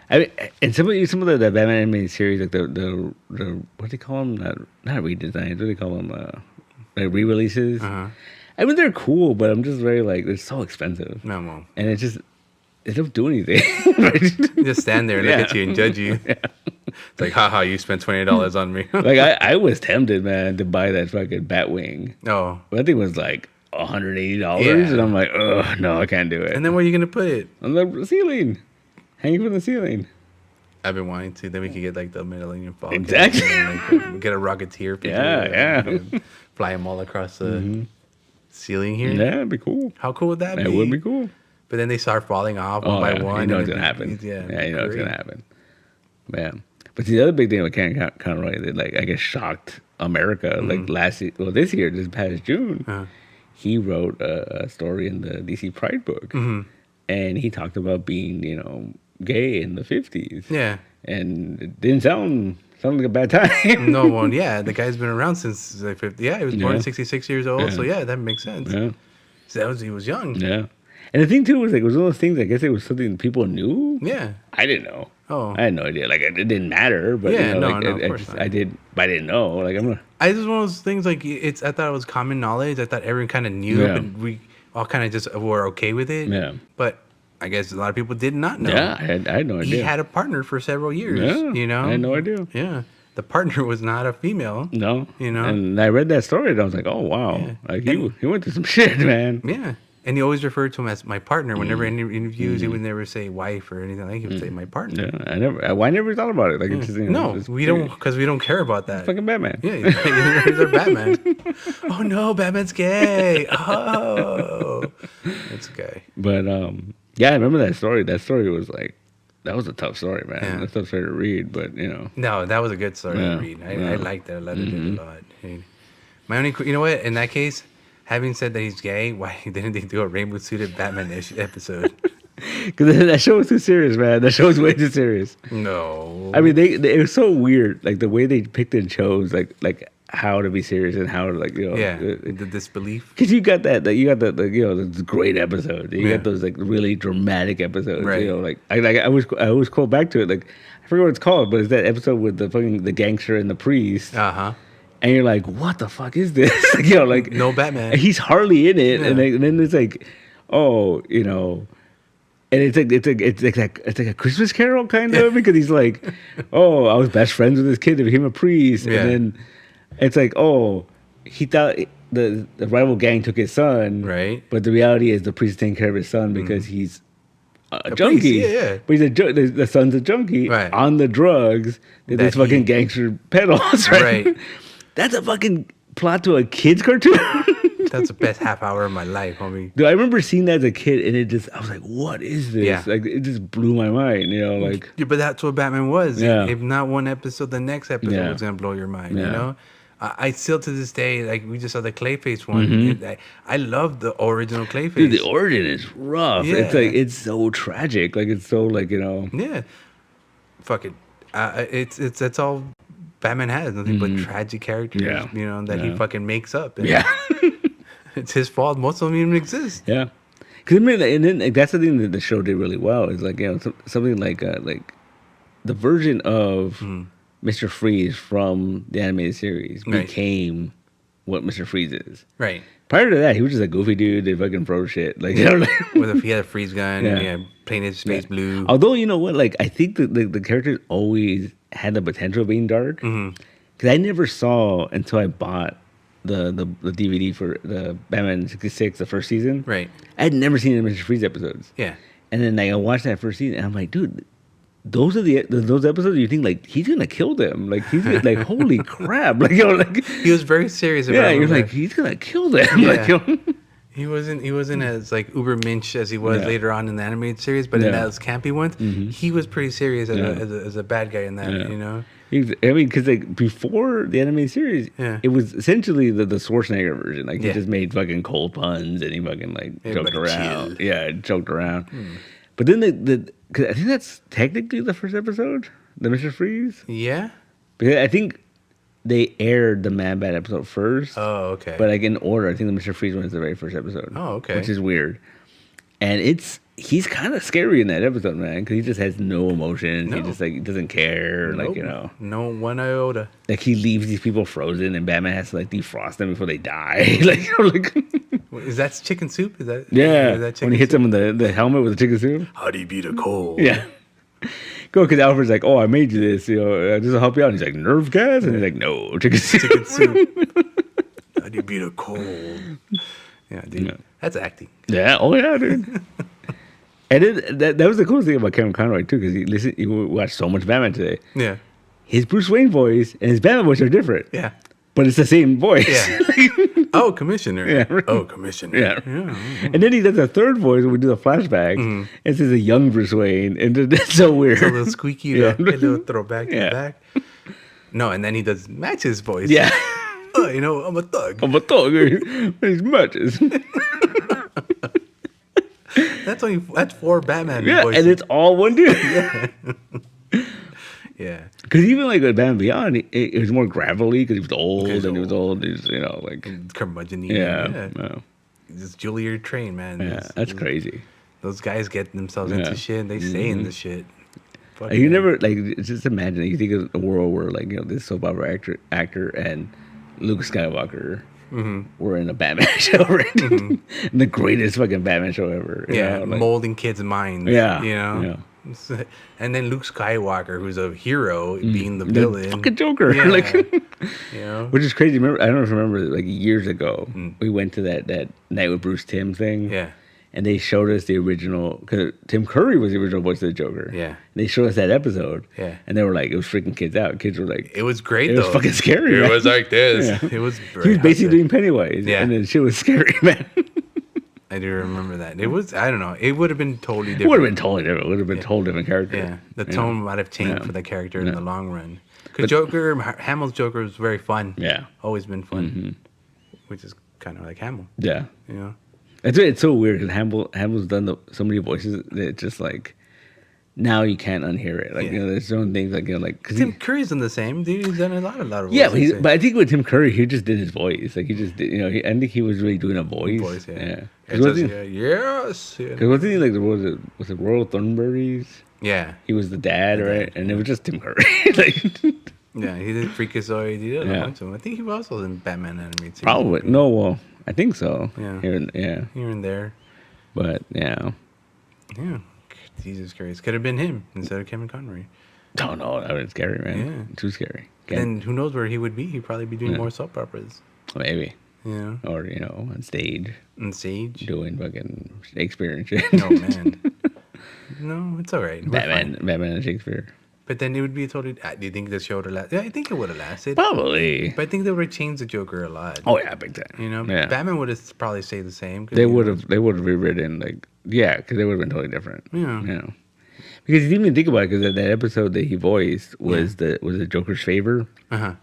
I mean, and some of the Batman animated series, like the what do they call them? Not redesigns. What do they call them? Like re-releases. I mean, they're cool, but I'm just very like they're so expensive. No, and they don't do anything. Just stand there and look at you and judge you. Yeah. It's like, haha, you spent $20 on me. Like I was tempted, man, to buy that fucking Batwing. Oh, but I think it was like $180, and I'm like, ugh, no, I can't do it. And then where are you gonna put it? On the ceiling. Hanging from the ceiling. I've been wanting to. Then we could get like the Millennium Falcon. Exactly. And, like, get a Rocketeer figure. Yeah. Fly them all across the ceiling here. Yeah, it'd be cool. How cool would that be? It would be cool. But then they start falling off one by one. You know it's gonna happen. Yeah, you know it's gonna happen. Man. But see, the other big thing with Karen Conroy that like I guess shocked America like this year, this past June, he wrote a story in the DC Pride book, and he talked about being gay in the 50s. Yeah. And it didn't sound like a bad time. No one. Yeah, the guy's been around since like 50. Yeah, he was born at 66 years old. So yeah, that makes sense. Yeah. So he was young. Yeah. And the thing too was like it was one of those things. I guess it was something people knew. Yeah. I didn't know. Oh. I had no idea. Like it didn't matter. But yeah, of course not. I did, but I didn't know. Like I just one of those things. Like I thought it was common knowledge. I thought everyone kind of knew, and we all kind of just were okay with it. Yeah. But I guess a lot of people did not know. Yeah, I had no idea. He had a partner for several years. Yeah, I had no idea. Yeah, the partner was not a female. No, And I read that story and I was like, oh wow, like he went through some shit, man. Yeah, and he always referred to him as my partner. Whenever any interviews, he would never say wife or anything like. He would say my partner. Yeah, I never thought about it. Like it's just, we don't because we don't care about that. It's fucking Batman. Yeah, he's our Batman. Oh no, Batman's gay. Oh, it's gay. But yeah, I remember that story. That story was like, that was a tough story, man. Yeah. That's a tough story to read, but No, that was a good story to read. I liked that. I loved it a lot. My only, you know what? In that case, Having said that he's gay, why didn't they do a rainbow suited Batman episode? Because that show was too serious, man. That show was way too serious. No. I mean, it was so weird. Like the way they picked and chose, like how to be serious and how to the disbelief. Because you got the those great episodes. You got those like really dramatic episodes. Right. I always call back to it. Like I forget what it's called, but it's that episode with the gangster and the priest. And you're like, what the fuck is this? No Batman. He's hardly in it, and then it's like, and it's like a Christmas Carol kind of because he's like, oh, I was best friends with this kid that became a priest, and then it's like, oh, he thought the rival gang took his son, right? But the reality is the priest is taking care of his son because he's a junkie. Priest, but he's the son's a junkie on the drugs that this fucking gangster peddles, right? That's a fucking plot to a kid's cartoon. That's the best half hour of my life, homie. Dude, I remember seeing that as a kid, and I was like, "What is this?" Yeah. Like, it just blew my mind, like. Yeah, but that's what Batman was. Yeah. If not one episode, the next episode was gonna blow your mind. Yeah. You know, I still to this day, like we just saw the Clayface one. I love the original Clayface. Dude, the origin is rough. Yeah. It's like it's so tragic. Like it's so Yeah. Fuck it. That's all Batman has, nothing but tragic characters. Yeah. That he fucking makes up. And Yeah. it's his fault. Most of them even exist. Yeah. Because and then that's the thing that the show did really well is something like the version of Mr. Freeze from the animated series became what Mr. Freeze is. Right. Prior to that, he was just a goofy dude that fucking froze shit. Like, he had a freeze gun, painted space blue. Although, you know what? Like, I think the characters always had the potential of being dark. Because I never saw until I bought the DVD for the Batman 66, the first season. Right. I had never seen the Mr. Freeze episodes. Yeah. And then I watched that first season, and I'm like, dude, those are those episodes you think like he's gonna kill them, like he's like holy crap, like he was very serious about it. You're like he's gonna kill them, He wasn't as like uber minch as he was later on in the animated series, but in those campy ones, he was pretty serious as a bad guy in that. I mean, because like before the animated series, it was essentially the Schwarzenegger version. Like he just made fucking cold puns and he fucking like joked around. Chill. Yeah, joked around. But then because I think that's technically the first episode, the Mr. Freeze. Yeah. Because I think they aired the Man Bat episode first. Oh, okay. But like in order, I think the Mr. Freeze one is the very first episode. Oh, okay. Which is weird. And he's kind of scary in that episode, man, because he just has no emotion. No. He just like doesn't care, nope. No one iota. Like he leaves these people frozen, and Batman has to like defrost them before they die. Is that chicken soup? Is that when he hits them in the helmet with the chicken soup? How do you beat a cold? Yeah. Go, because Alfred's like, oh, I made you this, this will help you out. And he's like, nerve gas? And he's like, no, chicken soup. How do you beat a cold? Yeah, dude. That's acting. Yeah, oh yeah, dude. And then that was the coolest thing about Kevin Conroy too, because he watched so much Batman today. Yeah. His Bruce Wayne voice and his Batman voice are different. Yeah. But it's the same voice. Yeah. Oh, Commissioner. Yeah. Right. Oh, Commissioner. Yeah. And then he does a third voice when we do the flashbacks. And it says a young Bruce Wayne. And it's so weird. It's a little squeaky, a little throwback in the back. No, and then he does Match's voice. Yeah. Oh, I'm a thug. I'm a thug. He's Matches. That's 4 Batman voices. And it's all one dude. Yeah. Because even like with Batman Beyond, it was more gravelly because he was old and he was old. He was, like curmudgeon. Yeah. Just Juilliard train, man. Yeah, that's crazy. Those guys get themselves into shit and they stay in the shit. You never just imagine. You think of a world where this soap opera actor and Luke Skywalker were in a Batman show, right? The greatest fucking Batman show ever. Molding kids' minds. Yeah. And then Luke Skywalker, who's a hero, being the villain. Fucking Joker. Which is crazy. Remember, I don't know if you remember, years ago, we went to that Night with Bruce Timm thing. Yeah. And they showed us the original, because Tim Curry was the original voice of the Joker. Yeah. And they showed us that episode. Yeah. And they were like, it was freaking kids out. Kids were like... It was great, though. It was fucking scary, It was like this. Yeah. It was... He was basically doing Pennywise. Yeah. And then shit was scary, man. I do remember that. It was... I don't know. It would have been totally different. It would have been totally different. It would have been a totally different character. Yeah. The tone might have changed for the character in the long run. Because Hamill's Joker was very fun. Yeah. Always been fun. Which is kind of like Hamill. Yeah. You know? It's so weird because Hamill's done so many voices that it's just like, now you can't unhear it. Like, there's certain things like, like... Cause Tim Curry's done the same, dude. He's done a lot of voices. Yeah, but I think with Tim Curry, he just did his voice. Like, he just did, I think he was really doing a voice. Yeah. Yes. Because wasn't he like, was it Royal Thornberrys? Yeah. He was the dad, right? And it was just Tim Curry. Like... Yeah, he did Freakazoid. He did a bunch of them. I think he was also in Batman animated series. Probably. No, well, I think so. Yeah. Here and there. But, yeah. Yeah. Jesus Christ. Could have been him instead of Kevin Conroy. Oh, no. That was scary, man. Yeah. Too scary. Then who knows where he would be? He'd probably be doing more soap operas. Maybe. Yeah. Or, on stage. On stage? Doing fucking Shakespeare and shit. Oh, man. No, it's all right. Batman and Shakespeare. But then it would be totally... Do you think the show would have lasted? Yeah, I think it would have lasted. Probably. But I think they would have changed the Joker a lot. Oh, yeah, big time. Yeah. Batman would have probably stayed the same. They would have rewritten, like... Yeah, because they would have been totally different. Yeah. Because you didn't even think about it, because that episode that he voiced was the Joker's favor. Uh-huh.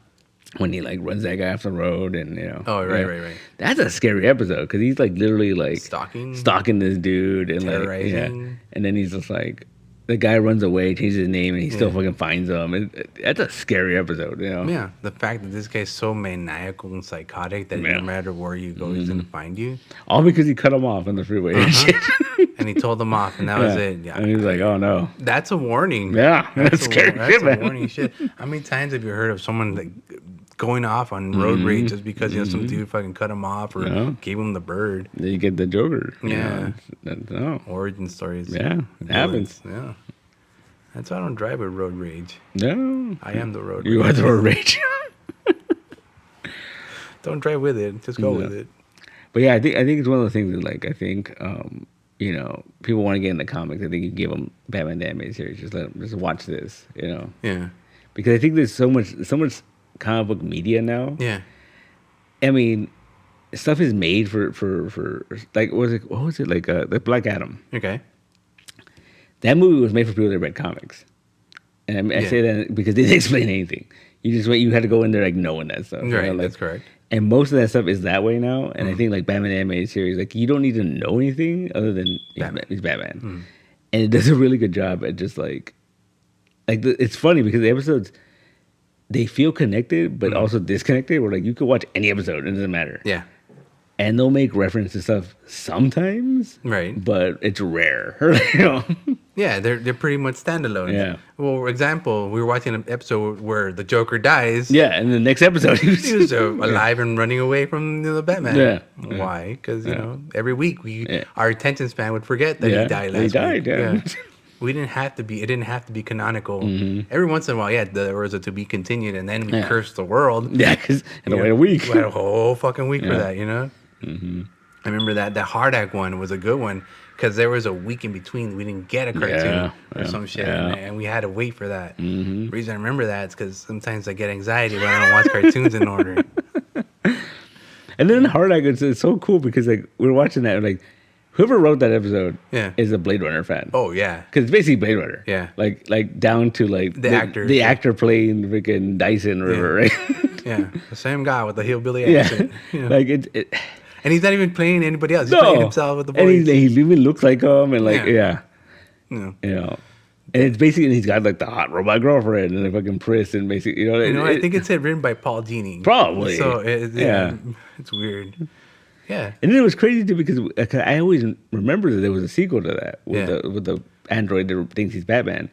When he, like, runs that guy off the road and, Oh, right. That's a scary episode, because he's, like, literally, like... Stalking this dude. And, terrorizing. Like, and then he's just, like... The guy runs away, changes his name, and he still fucking finds him. That's a scary episode, Yeah, the fact that this guy's so maniacal and psychotic that no matter where you go, he's gonna find you. All because he cut him off on the freeway and shit. And he told him off, and that was it. Yeah, and he's like, "Oh no, that's a warning." Yeah, that's scary. That's a warning shit. How many times have you heard of someone like going off on road rage just because some dude fucking cut him off or gave him the bird? Then you get the Joker. Yeah, no origin stories. Yeah, it happens. Yeah, that's why I don't drive with road rage. No, I am the road. You are the road rage. Don't drive with it. Just go with it. But yeah, I think it's one of the things that like I think people want to get into comics. I think you give them Batman the Animated Series. Just watch this. Yeah. Because I think there's so much comic book media now. Yeah. I mean, stuff is made for like what was it like the Black Adam. Okay. That movie was made for people that read comics, and I say that because they didn't explain anything. You had to go in there like knowing that stuff. Right, like, that's correct. And most of that stuff is that way now. And I think like Batman Animated Series, like you don't need to know anything other than he's Batman, and it does a really good job at just it's funny because the episodes they feel connected but also disconnected. Where like you could watch any episode, it doesn't matter. Yeah. And they'll make reference to stuff sometimes, right? But it's rare, Yeah, they're pretty much standalone. Yeah. Well, for example, we were watching an episode where the Joker dies. Yeah, and the next episode he was alive and running away from the Batman. Yeah. Why? Because every week our attention span would forget that he died last week. He died. Yeah. We didn't have to be. It didn't have to be canonical. Every once in a while, there was a to be continued, and then we cursed the world. Yeah, because had to wait a week. We had a whole fucking week for that. I remember that the Hardak one was a good one because there was a week in between we didn't get a cartoon or some shit, and we had to wait for that. The reason I remember that is because sometimes I get anxiety when I don't watch cartoons in order. And then Hardak, it's so cool because like we were watching that, like whoever wrote that episode is a Blade Runner fan. Oh yeah, because it's basically Blade Runner. Yeah, like down to like the actor playing freaking Dyson River, right? Yeah, the same guy with the hillbilly accent. Like it. And he's not even playing anybody else. He's playing himself with the voice. And he even looks like him. And like, And it's basically, and he's got like the hot robot girlfriend and the fucking priest and basically, I think it's written by Paul Dini. Probably. So, it's weird. Yeah. And then it was crazy too because I always remember that there was a sequel to that with the android that thinks he's Batman.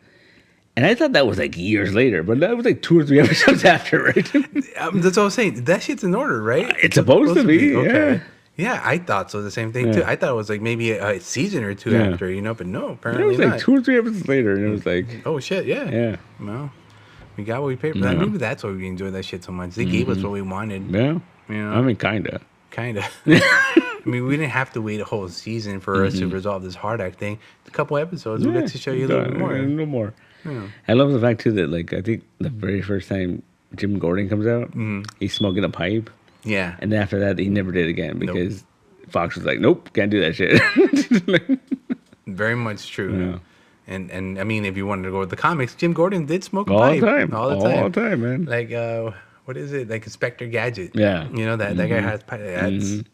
And I thought that was like years later, but that was like 2 or 3 episodes after, right? That's what I was saying. That shit's in order, right? It's supposed to be. Okay. Yeah, I thought so. The same thing too. I thought it was like maybe a season or two after, but no, apparently it was like not. 2 or 3 episodes later, and it was like, oh shit, yeah. Well, we got what we paid for. That. Maybe that's why we enjoyed that shit so much. They gave us what we wanted. Yeah, I mean, kinda. I mean, we didn't have to wait a whole season for us to resolve this Hardak thing. A couple episodes, we'll get to show you a little bit more. A little more. Yeah. I love the fact too that like I think the very first time Jim Gordon comes out, he's smoking a pipe. Yeah. And then after that, he never did again because Fox was like, "Nope, can't do that shit." Very much true. Yeah. And I mean, if you wanted to go with the comics, Jim Gordon did smoke a all pipe the time, all the time, man. Like what is it? Like Inspector Gadget. Yeah. That guy has pipe.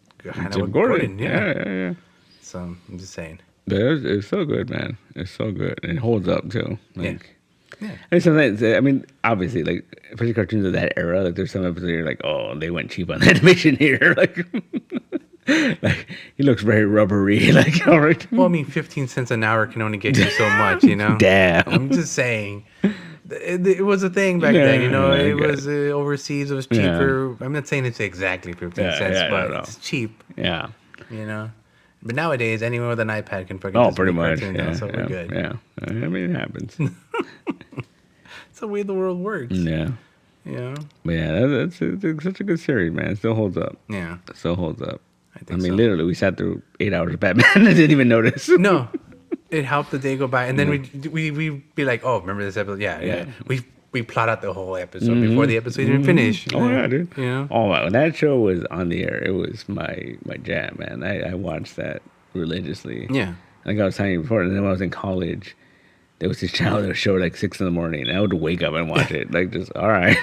Gordon. Yeah. So I'm just saying. But it's so good, man. It's so good. And it holds up too. Like, yeah. And sometimes, I mean, obviously, like, especially cartoons of that era, like, there's some episodes you're like, oh, they went cheap on the animation here. Like, he looks very rubbery. Like, all right. Well, I mean, 15 cents an hour can only get you so much, you know? Damn. I'm just saying. It was a thing back then, you know? It was overseas, it was cheaper. I'm not saying it's exactly 15 cents, but it's cheap. Yeah. You know? But nowadays, anyone with an iPad can fucking just pretty make much. cartoons, so we're good. Yeah. I mean, it happens. It's the way the world works. Yeah. You know? But yeah, it's such a good series, man. It still holds up. Yeah. It still holds up. I mean, literally, we sat through 8 hours of Batman and didn't even notice. No. It helped the day go by. And then we be like, oh, remember this episode? Yeah. We plot out the whole episode before the episode even finished. Oh, yeah, dude. You know? Oh, when that show was on the air, it was my jam, man. I watched that religiously. Yeah. Like I was telling you before, and then when I was in college, there was this channel that would show like 6 in the morning, and I would wake up and watch it. Like, just, all right.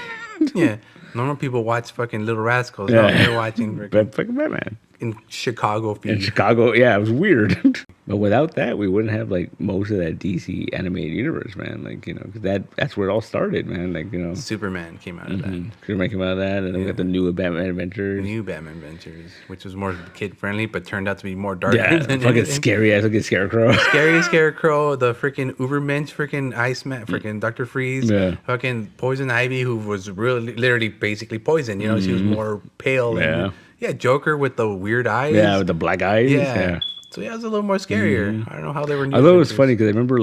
Yeah. Normal people watch fucking Little Rascals. Yeah. No, they're watching fucking Batman. In Chicago. In Chicago, yeah, it was weird. But without that, we wouldn't have like most of that DC animated universe, man. Like, you know, cause that's where it all started, man. Like, you know, Superman came out of that. Superman came out of that, and then we got the new Batman Adventures. New Batman Adventures, which was more kid friendly, but turned out to be more dark. Yeah, fucking scary ass fucking Scarecrow. Scary Scarecrow, the freaking Ubermensch, freaking Iceman, freaking Dr. Freeze, fucking Poison Ivy, who was really literally basically poison. You know, she was more pale. And, Joker with the weird eyes. Yeah, with the black eyes. Yeah. So it was a little more scarier. I don't know how they were. I thought it was funny because I remember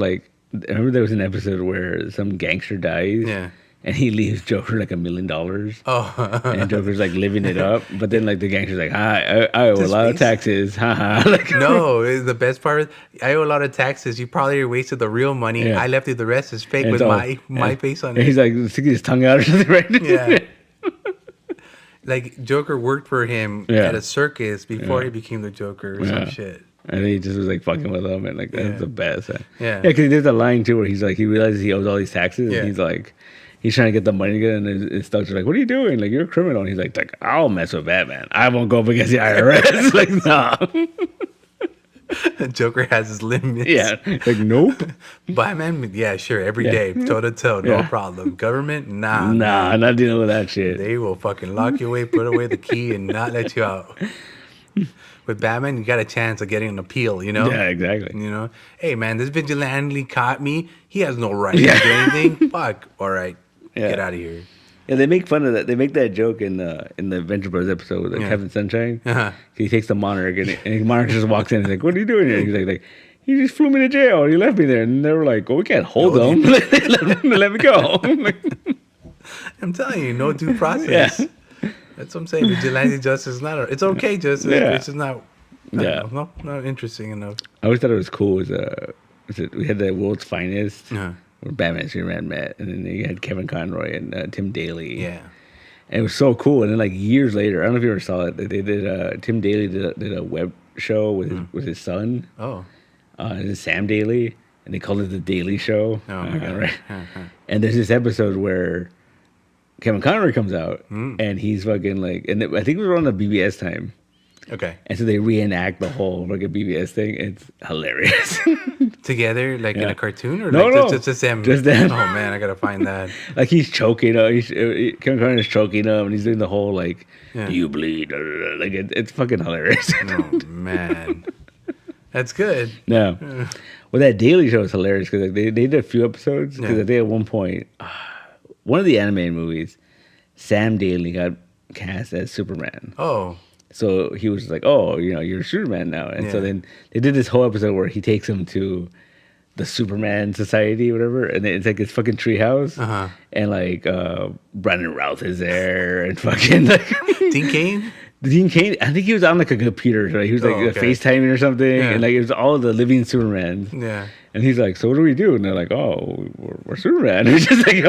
there was an episode where some gangster dies. Yeah. And he leaves Joker like $1 million. Oh. And Joker's like living it up. But then like the gangster's like, I owe a lot of taxes. Like, no, the best part is I owe a lot of taxes. You probably wasted the real money. Yeah. I left you the rest is fake with my face on it. He's like sticking his tongue out or something, right? Yeah. Like Joker worked for him at a circus before he became the Joker or some shit. And he just was like fucking with them, and like that's the best. Yeah, because he did the line too where he's like he realizes he owes all these taxes, and he's like he's trying to get the money again, and his thugs are like, "What are you doing? Like you're a criminal." And he's like I'll mess with Batman. I won't go up against the IRS. Like nah. Joker has his limits. Yeah, like nope. Batman, sure, every day, toe to toe, no problem. Government, nah, not dealing with that shit. They will fucking lock you away, put away the key, and not let you out. With Batman, you got a chance of getting an appeal, you know? Yeah, exactly. You know? Hey, man, this vigilante caught me. He has no right to do anything. Fuck. All right. Get out of here. Yeah, they make fun of that. They make that joke in the Venture Bros episode with Kevin Sunshine. He takes the Monarch, and Monarch just walks in and he's like, what are you doing here? He's like, he just flew me to jail. He left me there. And they were like, well, we can't hold him. Let me go. I'm telling you, no due process. Yeah. That's what I'm saying. Vigilante justice is not. It's okay, justice. It's just not. Not interesting enough. I always thought it was cool. We had the World's Finest, where Batman and Superman met, and then you had Kevin Conroy and Tim Daly. Yeah, and it was so cool. And then like years later, I don't know if you ever saw it. They did. Tim Daly did a web show with his son. Oh, this is Sam Daly, and they called it the Daily Show. Oh my God! Right. And there's this episode where Kevin Conroy comes out and he's fucking like, and I think it was around the BBS time. Okay. And so they reenact the whole fucking BBS thing. It's hilarious. Together, like in a cartoon, or no, just them? Just them. Oh man, I gotta find that. Like he's choking him. Kevin Conroy is choking him, and he's doing the whole like, you bleed. Like it's fucking hilarious. Oh man, that's good. No. Well, that Daily Show is hilarious because like, they did a few episodes because I think at one point. One of the animated movies, Sam Daly got cast as Superman. Oh. So he was like, oh, you're Superman now. And so then they did this whole episode where he takes him to the Superman Society, whatever. And it's like his fucking treehouse. Uh-huh. And like Brandon Routh is there and fucking like... Dean Cain? Dean Cain, I think he was on like a computer. Right? He was like FaceTiming or something. Yeah. And like it was all the living Supermans. Yeah. And he's like, so what do we do? And they're like, oh, we're Superman. And he's just like,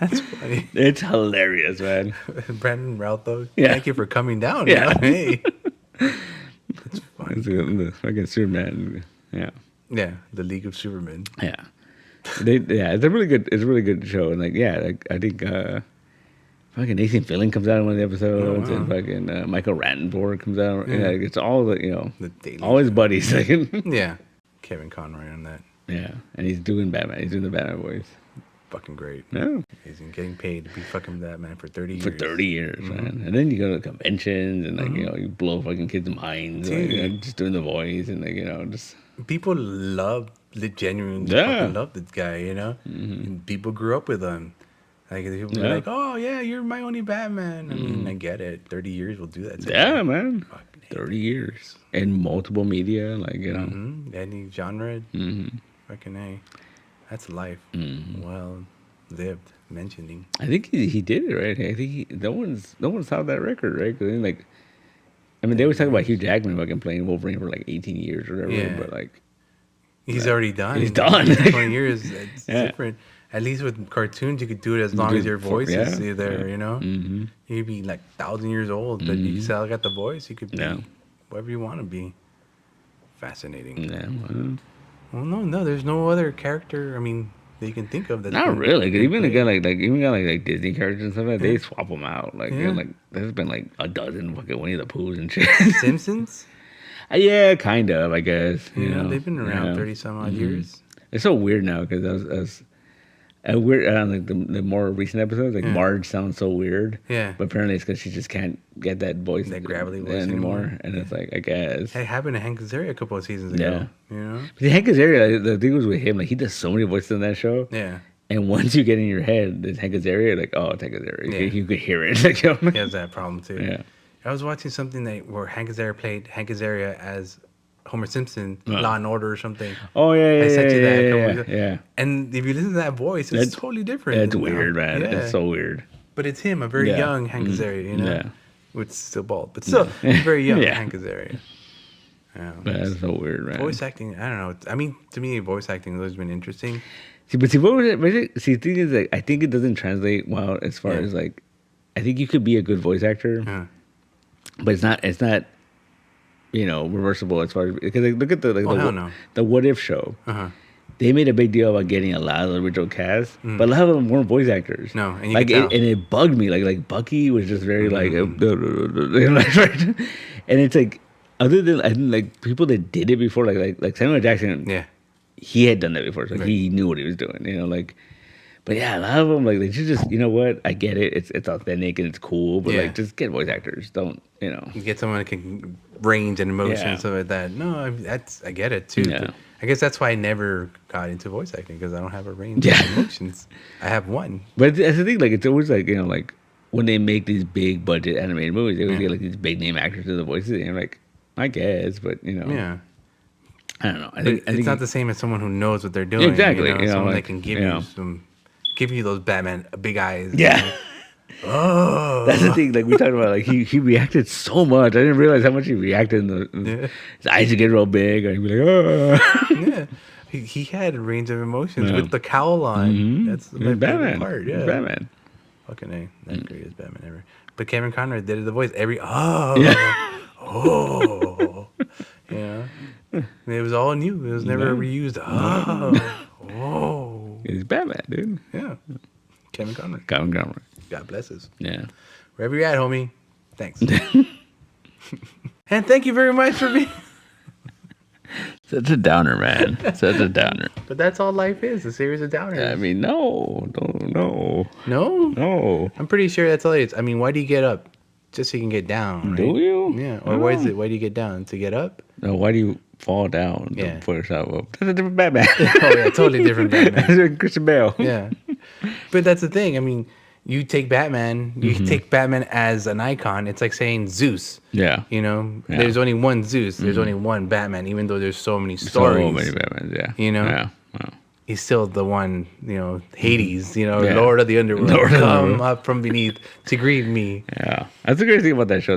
That's funny. It's hilarious, man. Brandon Routh, though. Yeah. Thank you for coming down. Yeah. Hey. That's funny. It's the fucking Superman. Yeah. Yeah. The League of Supermen. Yeah. It's a really good show. And like, I think fucking Nathan Fillion comes out in one of the episodes, and fucking Michael Rattenborg comes out. Yeah, it's all all his buddies. Yeah, Kevin Conroy on that. Yeah, and he's doing Batman. He's doing the Batman voice. Fucking great. Yeah, he's getting paid to be fucking Batman for 30 years. For 30 years, man. And then you go to conventions and you blow fucking kids' minds, just doing the voice and just people genuinely fucking love this guy, and people grew up with him. Like people are like, oh yeah, you're my only Batman. I mean, I get it. 30 years will do that. Yeah, man. 30 years in multiple media, any genre. Fucking A. That's life. Well lived. Mentioning. I think he did it right. I think no one's held that record, right? Because they always talk about Hugh Jackman fucking playing Wolverine for 18 years or whatever. Yeah. But he's already done. He's done. 20 years. It's different. At least with cartoons, you could do it as long as your voice is there. You'd be 1,000 years old, but you still got the voice. You could be whatever you want to be. Fascinating. Yeah. Well, no, there's no other character. I mean, that you can think of that. Not really, because even like Disney characters and stuff like that, they swap them out. There's been a dozen fucking Winnie the Poohs and shit. Simpsons. Yeah, kind of. I guess. They've been around 30 some odd years. It's so weird now because weird on the more recent episodes, Marge sounds so weird. Yeah. But apparently it's because she just can't get that voice, that gravelly voice anymore. And it's I guess. It happened to Hank Azaria a couple of seasons ago. Yeah. But Hank Azaria, the thing was with him, he does so many voices in that show. Yeah. And once you get in your head, it's Hank Azaria, it's Hank Azaria. Yeah. You could hear it. He has that problem too. Yeah. I was watching something where Hank Azaria played Hank Azaria as Homer Simpson, Law and Order or something. Oh yeah, I sent you that. Yeah. And if you listen to that voice, it's totally different. It's weird, man. Yeah. It's so weird. But it's him, a very young Hank Azaria, Yeah. Which is still bald, but still very young Hank Azaria. Yeah. That's so weird, man. Voice acting, I don't know. I mean, to me, voice acting has always been interesting. The thing is, I think it doesn't translate well as far as I think you could be a good voice actor, but it's not. Reversible as far as because look at the What If show. They made a big deal about getting a lot of the original cast, but a lot of them weren't voice actors. No, and and it bugged me. Like Bucky was just very and it's other than people that did it before, like Samuel Jackson. He had done that before, so he knew what he was doing. But a lot of them they should just what, I get it, it's authentic and it's cool, but just get voice actors. Don't You get someone that can range and emotion and stuff like that. No, I get it too. Yeah. I guess that's why I never got into voice acting, because I don't have a range of emotions. I have one. But that's the thing. It's always when they make these big budget animated movies, they always get these big name actors to the voices. And you're I guess, but Yeah. I don't know. I think it's not the same as someone who knows what they're doing. Exactly. Someone that can give you those Batman big eyes. Yeah. Oh, that's the thing. We talked about, he reacted so much. I didn't realize how much he reacted. His eyes would get real big, and he'd be Yeah, he had a range of emotions with the cowl on. That's my favorite part. Yeah, Batman. Fucking A, that's the greatest Batman ever. But Kevin Conroy did the voice every It was all new. It was never reused. He's Batman, dude. Yeah, Kevin Conroy. God bless us. Yeah. Wherever you're at, homie. Thanks. And thank you very much for being... Such a downer, man. Such a downer. But that's all life is, a series of downers. I mean, no. No? No. I'm pretty sure that's all it is. I mean, why do you get up? Just so you can get down, right? Do you? Yeah. Or why do you get down? To get up? No, why do you fall down to pull yourself up? That's a different Batman. Totally different Batman. That's Christian Bale. Yeah. But that's the thing. I mean... You take Batman, take Batman as an icon. It's like saying Zeus. Yeah. There's only one Zeus. There's only one Batman, even though there's so many stories. So many Batmans, yeah. Yeah. Wow. He's still the one, Hades, Lord of the Underworld. Come up from beneath to greet me. Yeah. That's the great thing about that show.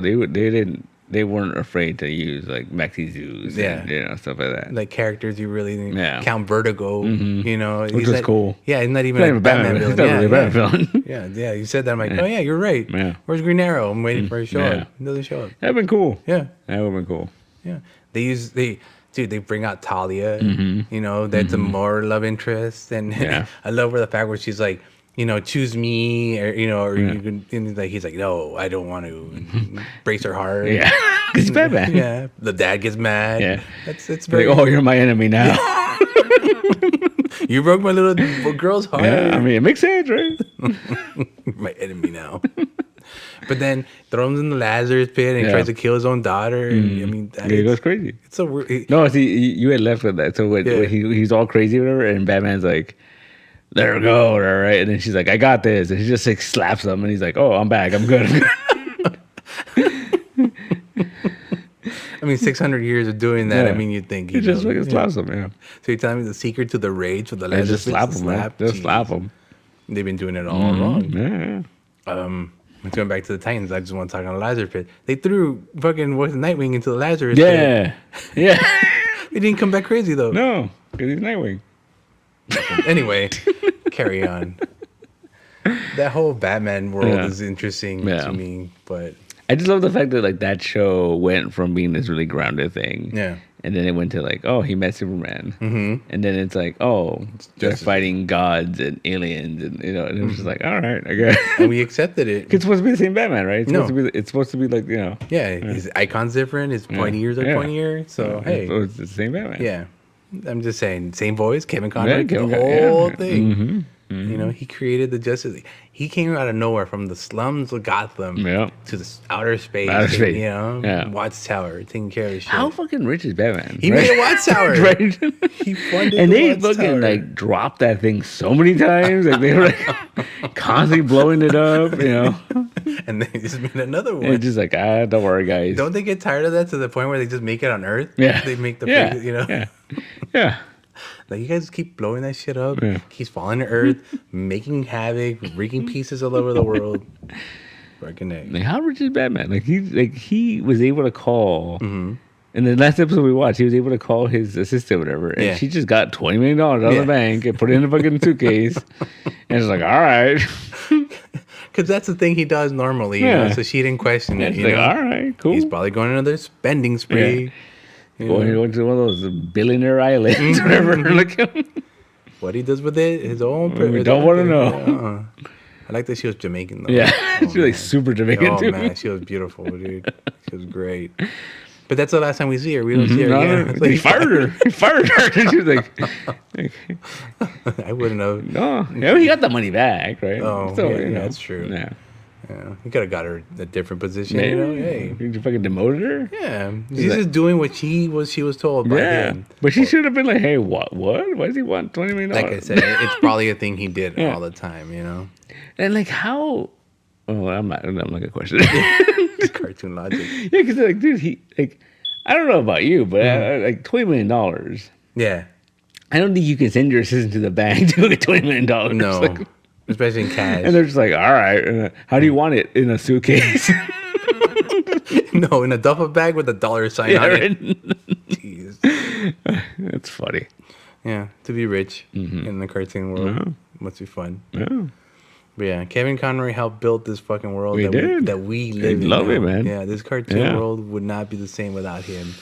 They weren't afraid to use Maxi Zeus and stuff like that. Like characters you really Count Vertigo, which was cool. Yeah, he's not even a Batman villain. He's not really a Batman villain. Yeah, you said that. I'm like, oh yeah, you're right. Yeah. Where's Green Arrow? I'm waiting for his show up. He doesn't show up. That'd been cool. Yeah. That would have been cool. Yeah. They bring out Talia, that's a more love interest. And I love the fact where she's like, choose me, or or you can. And like he's like, no, I don't want to. And breaks her heart. Yeah, it's Batman. Yeah, the dad gets mad. Yeah, it's very. Like, oh, you're my enemy now. You broke my little girl's heart. Yeah, I mean, it makes sense, right? My enemy now. But then throws him in the Lazarus pit and he tries to kill his own daughter. And, I mean, he goes crazy. It's so weird. No, see, you had left with that. So when he's all crazy or whatever, and Batman's like, "There we go," all right. And then she's like, "I got this," and he just like slaps him, and he's like, "Oh, I'm back. I'm good." I mean, 600 years of doing that. I mean, you'd think he just fucking slaps him. Yeah. So you're telling me the secret to the rage for the Lazarus just slap him, man. Just slap him. They've been doing it all wrong. Yeah. Going back to the Titans, I just want to talk on the Lazarus pit. They threw fucking Nightwing into the Lazarus pit. Yeah. He didn't come back crazy though. No, because he's Nightwing. Anyway, carry on. That whole Batman world is interesting to me, but I just love the fact that like that show went from being this really grounded thing, and then it went to like, oh, he met Superman, and then it's like, oh, they're fighting gods and aliens, and and it was just like, all right, I guess. And we accepted it. It's supposed to be the same Batman, right? It's supposed to be like his icon's different, his pointy ears are pointier, so hey, it's the same Batman. Yeah, I'm just saying, same voice, Kevin Conroy, the whole thing. He created the Justice League. He came out of nowhere from the slums of Gotham to the outer space. Watchtower, taking care of his shit. How fucking rich is Batman? He made a Watchtower. Right? He funded and they Watchtower. fucking like dropped that thing so many times. Like they were like constantly blowing it up, And they just made another one. And it's just like, don't worry, guys. Don't they get tired of that to the point where they just make it on Earth? Yeah. They make the Yeah. Like, you guys keep blowing that shit up. Keeps falling to Earth, making havoc, wreaking pieces all over the world. Fucking like, how rich is Batman? Like he was able to call. In the last episode we watched, he was able to call his assistant, whatever, and she just got $20 million out of the bank and put it in a fucking suitcase. And it's like, all right. Because that's the thing he does normally, so she didn't question it. Like, all right, cool. He's probably going on another spending spree. Going to one of those billionaire islands, whatever. What he does with it, his own. We don't want to know. I like that she was Jamaican though. Yeah, she was like super Jamaican too. Man, she was beautiful, dude. She was great. But that's the last time we see her. We don't see her again. He fired her. He fired her. And she was like, I wouldn't have. No, yeah, he got the money back, right? Oh, so, that's true. Yeah. He could have got her a different position. Maybe. Hey, you fucking demoted her. Yeah, she's just doing what she was told by him. But she should have been like, hey, what? Why does he want $20 million? Like I said, it's probably a thing he did all the time, And like how? Oh, I'm not gonna question. Cartoon logic. Yeah, because like, dude, I don't know about you, but like $20 million. Yeah. I don't think you can send your assistant to the bank to go get $20 million. No. Like, especially in cash. And they're just like, all right, how do you want it? In a suitcase? No, in a duffel bag with a dollar sign on it. Jeez. That's funny. Yeah, to be rich in the cartoon world must be fun. Yeah. But yeah, Kevin Conroy helped build this fucking world that we live in. Love it, man. Yeah, this cartoon world would not be the same without him.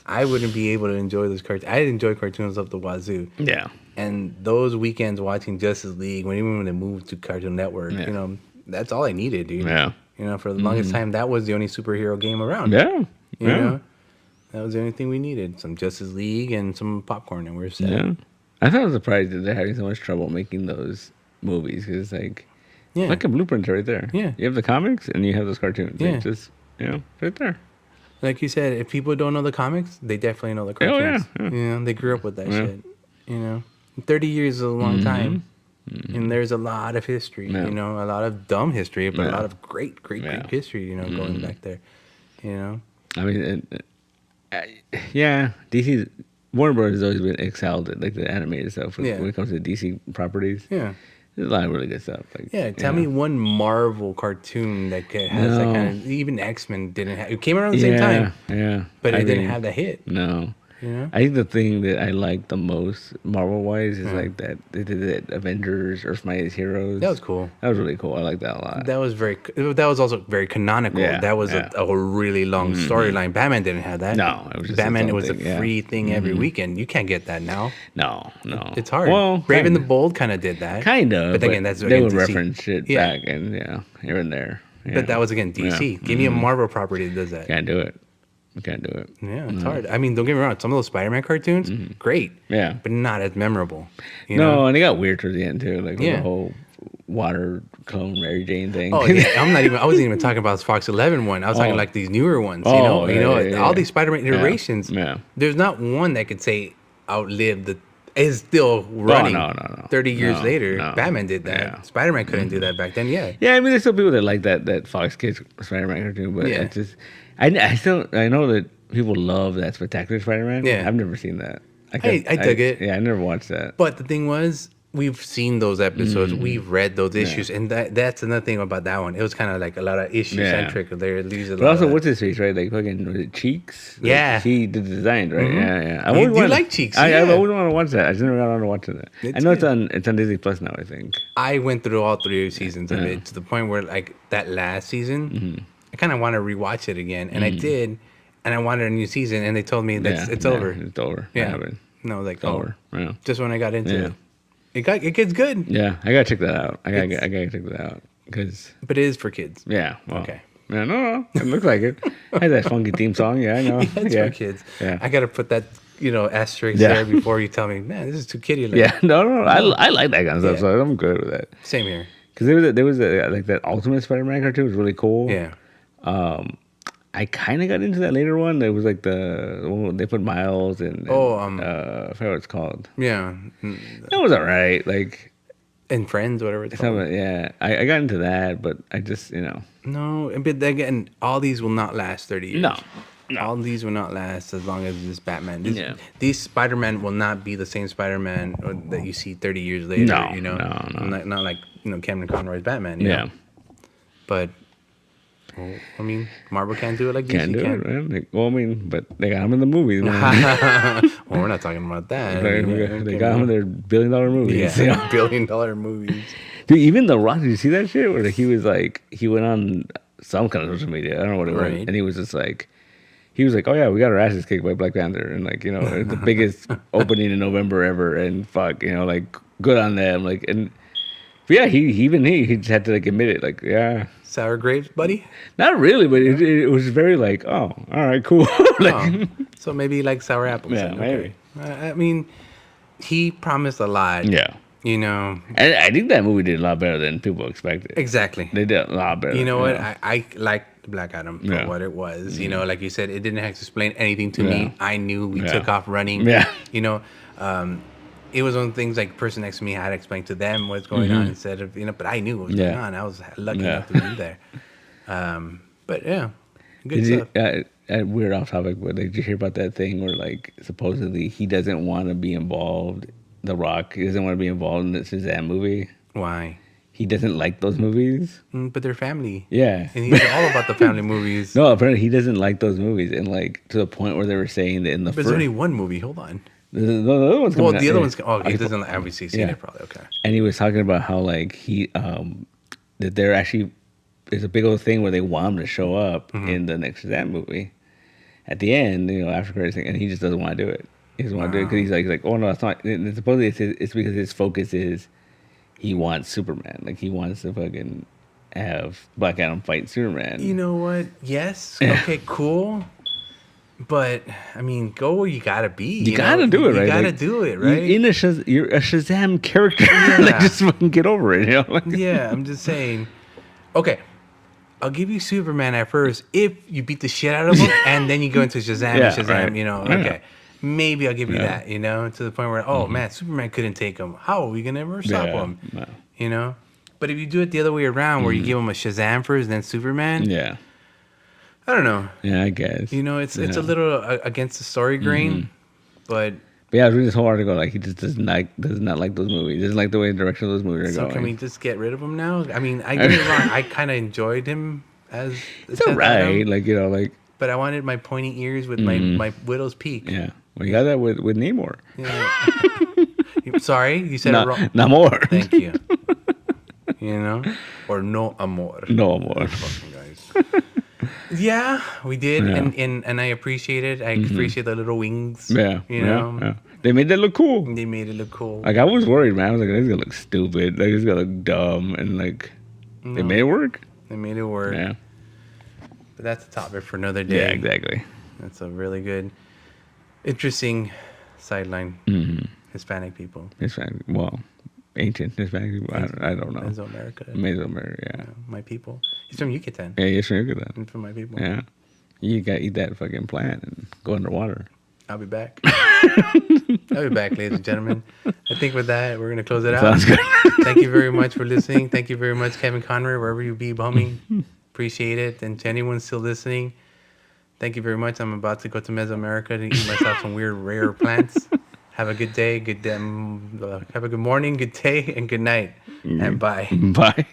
I wouldn't be able to enjoy this cartoon. I enjoy cartoons up the wazoo. Yeah. And those weekends watching Justice League, even when they moved to Cartoon Network, that's all I needed, dude. Yeah. For the longest time, that was the only superhero game around. Yeah. You know? That was the only thing we needed. Some Justice League and some popcorn, and we're set. Yeah. I thought I was surprised that they're having so much trouble making those movies, because it's like, like a blueprint right there. Yeah. You have the comics and you have those cartoons. Yeah. Like just, right there. Like you said, if people don't know the comics, they definitely know the cartoons. Oh, yeah. They grew up with that shit. 30 years is a long time. And there's a lot of history, a lot of dumb history, but a lot of great history, going back there, I mean, DC, Warner Bros. Has always been excelled at like the animated stuff when it comes to DC properties. Yeah. There's a lot of really good stuff. Like, tell me one Marvel cartoon that has that kind of. Even X-Men didn't have. It came around at the same time. Yeah, but it didn't have the hit. No, I think the thing that I like the most Marvel wise is like that they did it Avengers, Earth's Mightiest Heroes. That was cool. That was really cool. I like that a lot. That was also very canonical. Yeah, that was a really long storyline. Batman didn't have that. No, it was just Batman. It was a free thing every weekend. You can't get that now. No. It's hard. Well, Brave and the Bold kind of did that. Kind of. But again, that's they would DC. reference shit back and here and there. Yeah. But that was again DC. Give me a Marvel property that does that. Can't do it. We can't do it. Yeah, it's hard. I mean, don't get me wrong. Some of those Spider-Man cartoons, great. Yeah. But not as memorable. You no, know? And they got weird towards the end too. Like with the whole water clone Mary Jane thing. Oh yeah, I wasn't even talking about Fox 11 one. I was talking like these newer ones. You know, all these Spider-Man iterations. Yeah. There's not one that could say outlived the. Is still running. No. 30 years later, Batman did that. Yeah. Spider-Man couldn't do that back then. Yeah. Yeah, I mean, there's still people that like that Fox Kids Spider-Man cartoon, but it's just, I know that people love that Spectacular Spider-Man. Yeah. I've never seen that. I dug it. Yeah, I never watched that. But the thing was, we've seen those episodes, we've read those issues, and that's another thing about that one. It was kind of like a lot of issue centric. But also, what's his face, right? Like fucking was it Cheeks? Like, yeah, he did the design, right? Yeah. I always like Cheeks. I always want to watch that. I just never got around to watching that. I know good. It's on Disney Plus now. I think I went through all 3 seasons of it to the point where like that last season, I kind of want to rewatch it again, and I did, and I wanted a new season, and they told me that it's over. It's over. Yeah, no, like it's over. Yeah. Just when I got into it. It gets good. Yeah, I gotta check that out. I gotta check that out but it is for kids. Yeah. Well, okay. Yeah, no, it looks like it. Has that funky theme song. Yeah, I know. It's for kids. Yeah. I gotta put that asterisk there before you tell me, man, this is too kiddie. Yeah. No. I like that kind of stuff, so I'm good with that. Same here. Because there was like that Ultimate Spider-Man cartoon was really cool. Yeah. I kind of got into that later one. It was like the one they put Miles and I forgot what it's called. Yeah, it was alright. Like, and Friends, whatever it's called. Yeah, I got into that, but I just no. But again, all these will not last 30 years. No. All these will not last as long as this Batman. These Spider-Man will not be the same Spider-Man that you see 30 years later. No. Not like Cameron Conroy's Batman. Yeah, but. Well, I mean, Marvel can't do it like DC can. It, man. Well, I mean, but they got him in the movies, man. Well, we're not talking about that. They got him in their $1 billion movies. Yeah, $1 billion movies. Dude, even The Rock, did you see that shit? Where he was like, he went on some kind of social media. I don't know what it was. And he was just like, oh yeah, we got our asses kicked by Black Panther. And like, the biggest opening in November ever. And fuck, like, good on them. Like, and, but yeah, he just had to like admit it. Like, yeah. Sour grapes, buddy? Not really, but it was very like, oh, all right, cool. Like, so maybe like sour apples. Yeah, maybe. I mean, he promised a lot. Yeah. And I think that movie did a lot better than people expected. Exactly. They did a lot better. You know what? I liked Black Adam for what it was. Like you said, it didn't have to explain anything to me. I knew we took off running. Yeah. It was one of the things like the person next to me had to explain to them what's going on instead of, but I knew what was going on. I was lucky enough to be there. But yeah, good stuff. Weird off topic, but did you hear about that thing where like supposedly he doesn't want to be involved, The Rock, he doesn't want to be involved in the Shazam movie? Why? He doesn't like those movies. But they're family. Yeah. And he's all about the family movies. No, apparently he doesn't like those movies. And like to the point where they were saying that in the But there's only one movie. Hold on. The other one's coming the other one's. Oh, he doesn't obviously seen it probably. Okay. And he was talking about how like he that there actually is a big old thing where they want him to show up in the next Shazam movie at the end, after credits, and he just doesn't want to do it. He doesn't want to do it because he's like, oh no, it's not. And supposedly it's because his focus is he wants Superman. Like he wants to fucking have Black Adam fight Superman. You know what? Yes. Okay. Cool. But I mean, go where you gotta be. You gotta do it, right? You gotta do it, right? You're a Shazam character. Like, just fucking get over it, Yeah, I'm just saying. Okay, I'll give you Superman at first if you beat the shit out of him, and then you go into Shazam. Shazam, right. Okay, maybe I'll give you that. To the point where, man, Superman couldn't take him. How are we gonna ever stop him? No. But if you do it the other way around, where you give him a Shazam first, then Superman. Yeah. I don't know. Yeah, I guess. It's a little against the story grain, but yeah, I was reading this whole article. Like he just does not like those movies. He doesn't like the way the direction of those movies are going. So can we just get rid of him now? I mean, I get it wrong. I kind of enjoyed him as it's alright. Like But I wanted my pointy ears with my widow's peak. Yeah, Well, you got that with Namor. Yeah. Sorry, you said it wrong. Namor. Thank you. Or no amor. No amor. Fucking guys. Yeah, we did, and I appreciate it. I appreciate the little wings. Yeah, yeah. They made that look cool. They made it look cool. Like I was worried, man. I was like, this is gonna look stupid. Like it's gonna look dumb, and like they made it work. They made it work. Yeah. But that's a topic for another day. Yeah, exactly. That's a really good, interesting sideline. Hispanic people. Ancient Hispanic people. I don't know. Mesoamerica, yeah. My people. He's from Yucatan. Yeah, he's from Yucatan. I'm from my people. Yeah. You gotta eat that fucking plant and go underwater. I'll be back. I'll be back, ladies and gentlemen. I think with that, we're gonna close it out. Sounds good. Thank you very much for listening. Thank you very much, Kevin Conroy, wherever you be bumming. Appreciate it. And to anyone still listening, thank you very much. I'm about to go to Mesoamerica to eat myself some weird rare plants. Have a good day, have a good morning, good day, and good night. And bye. Bye.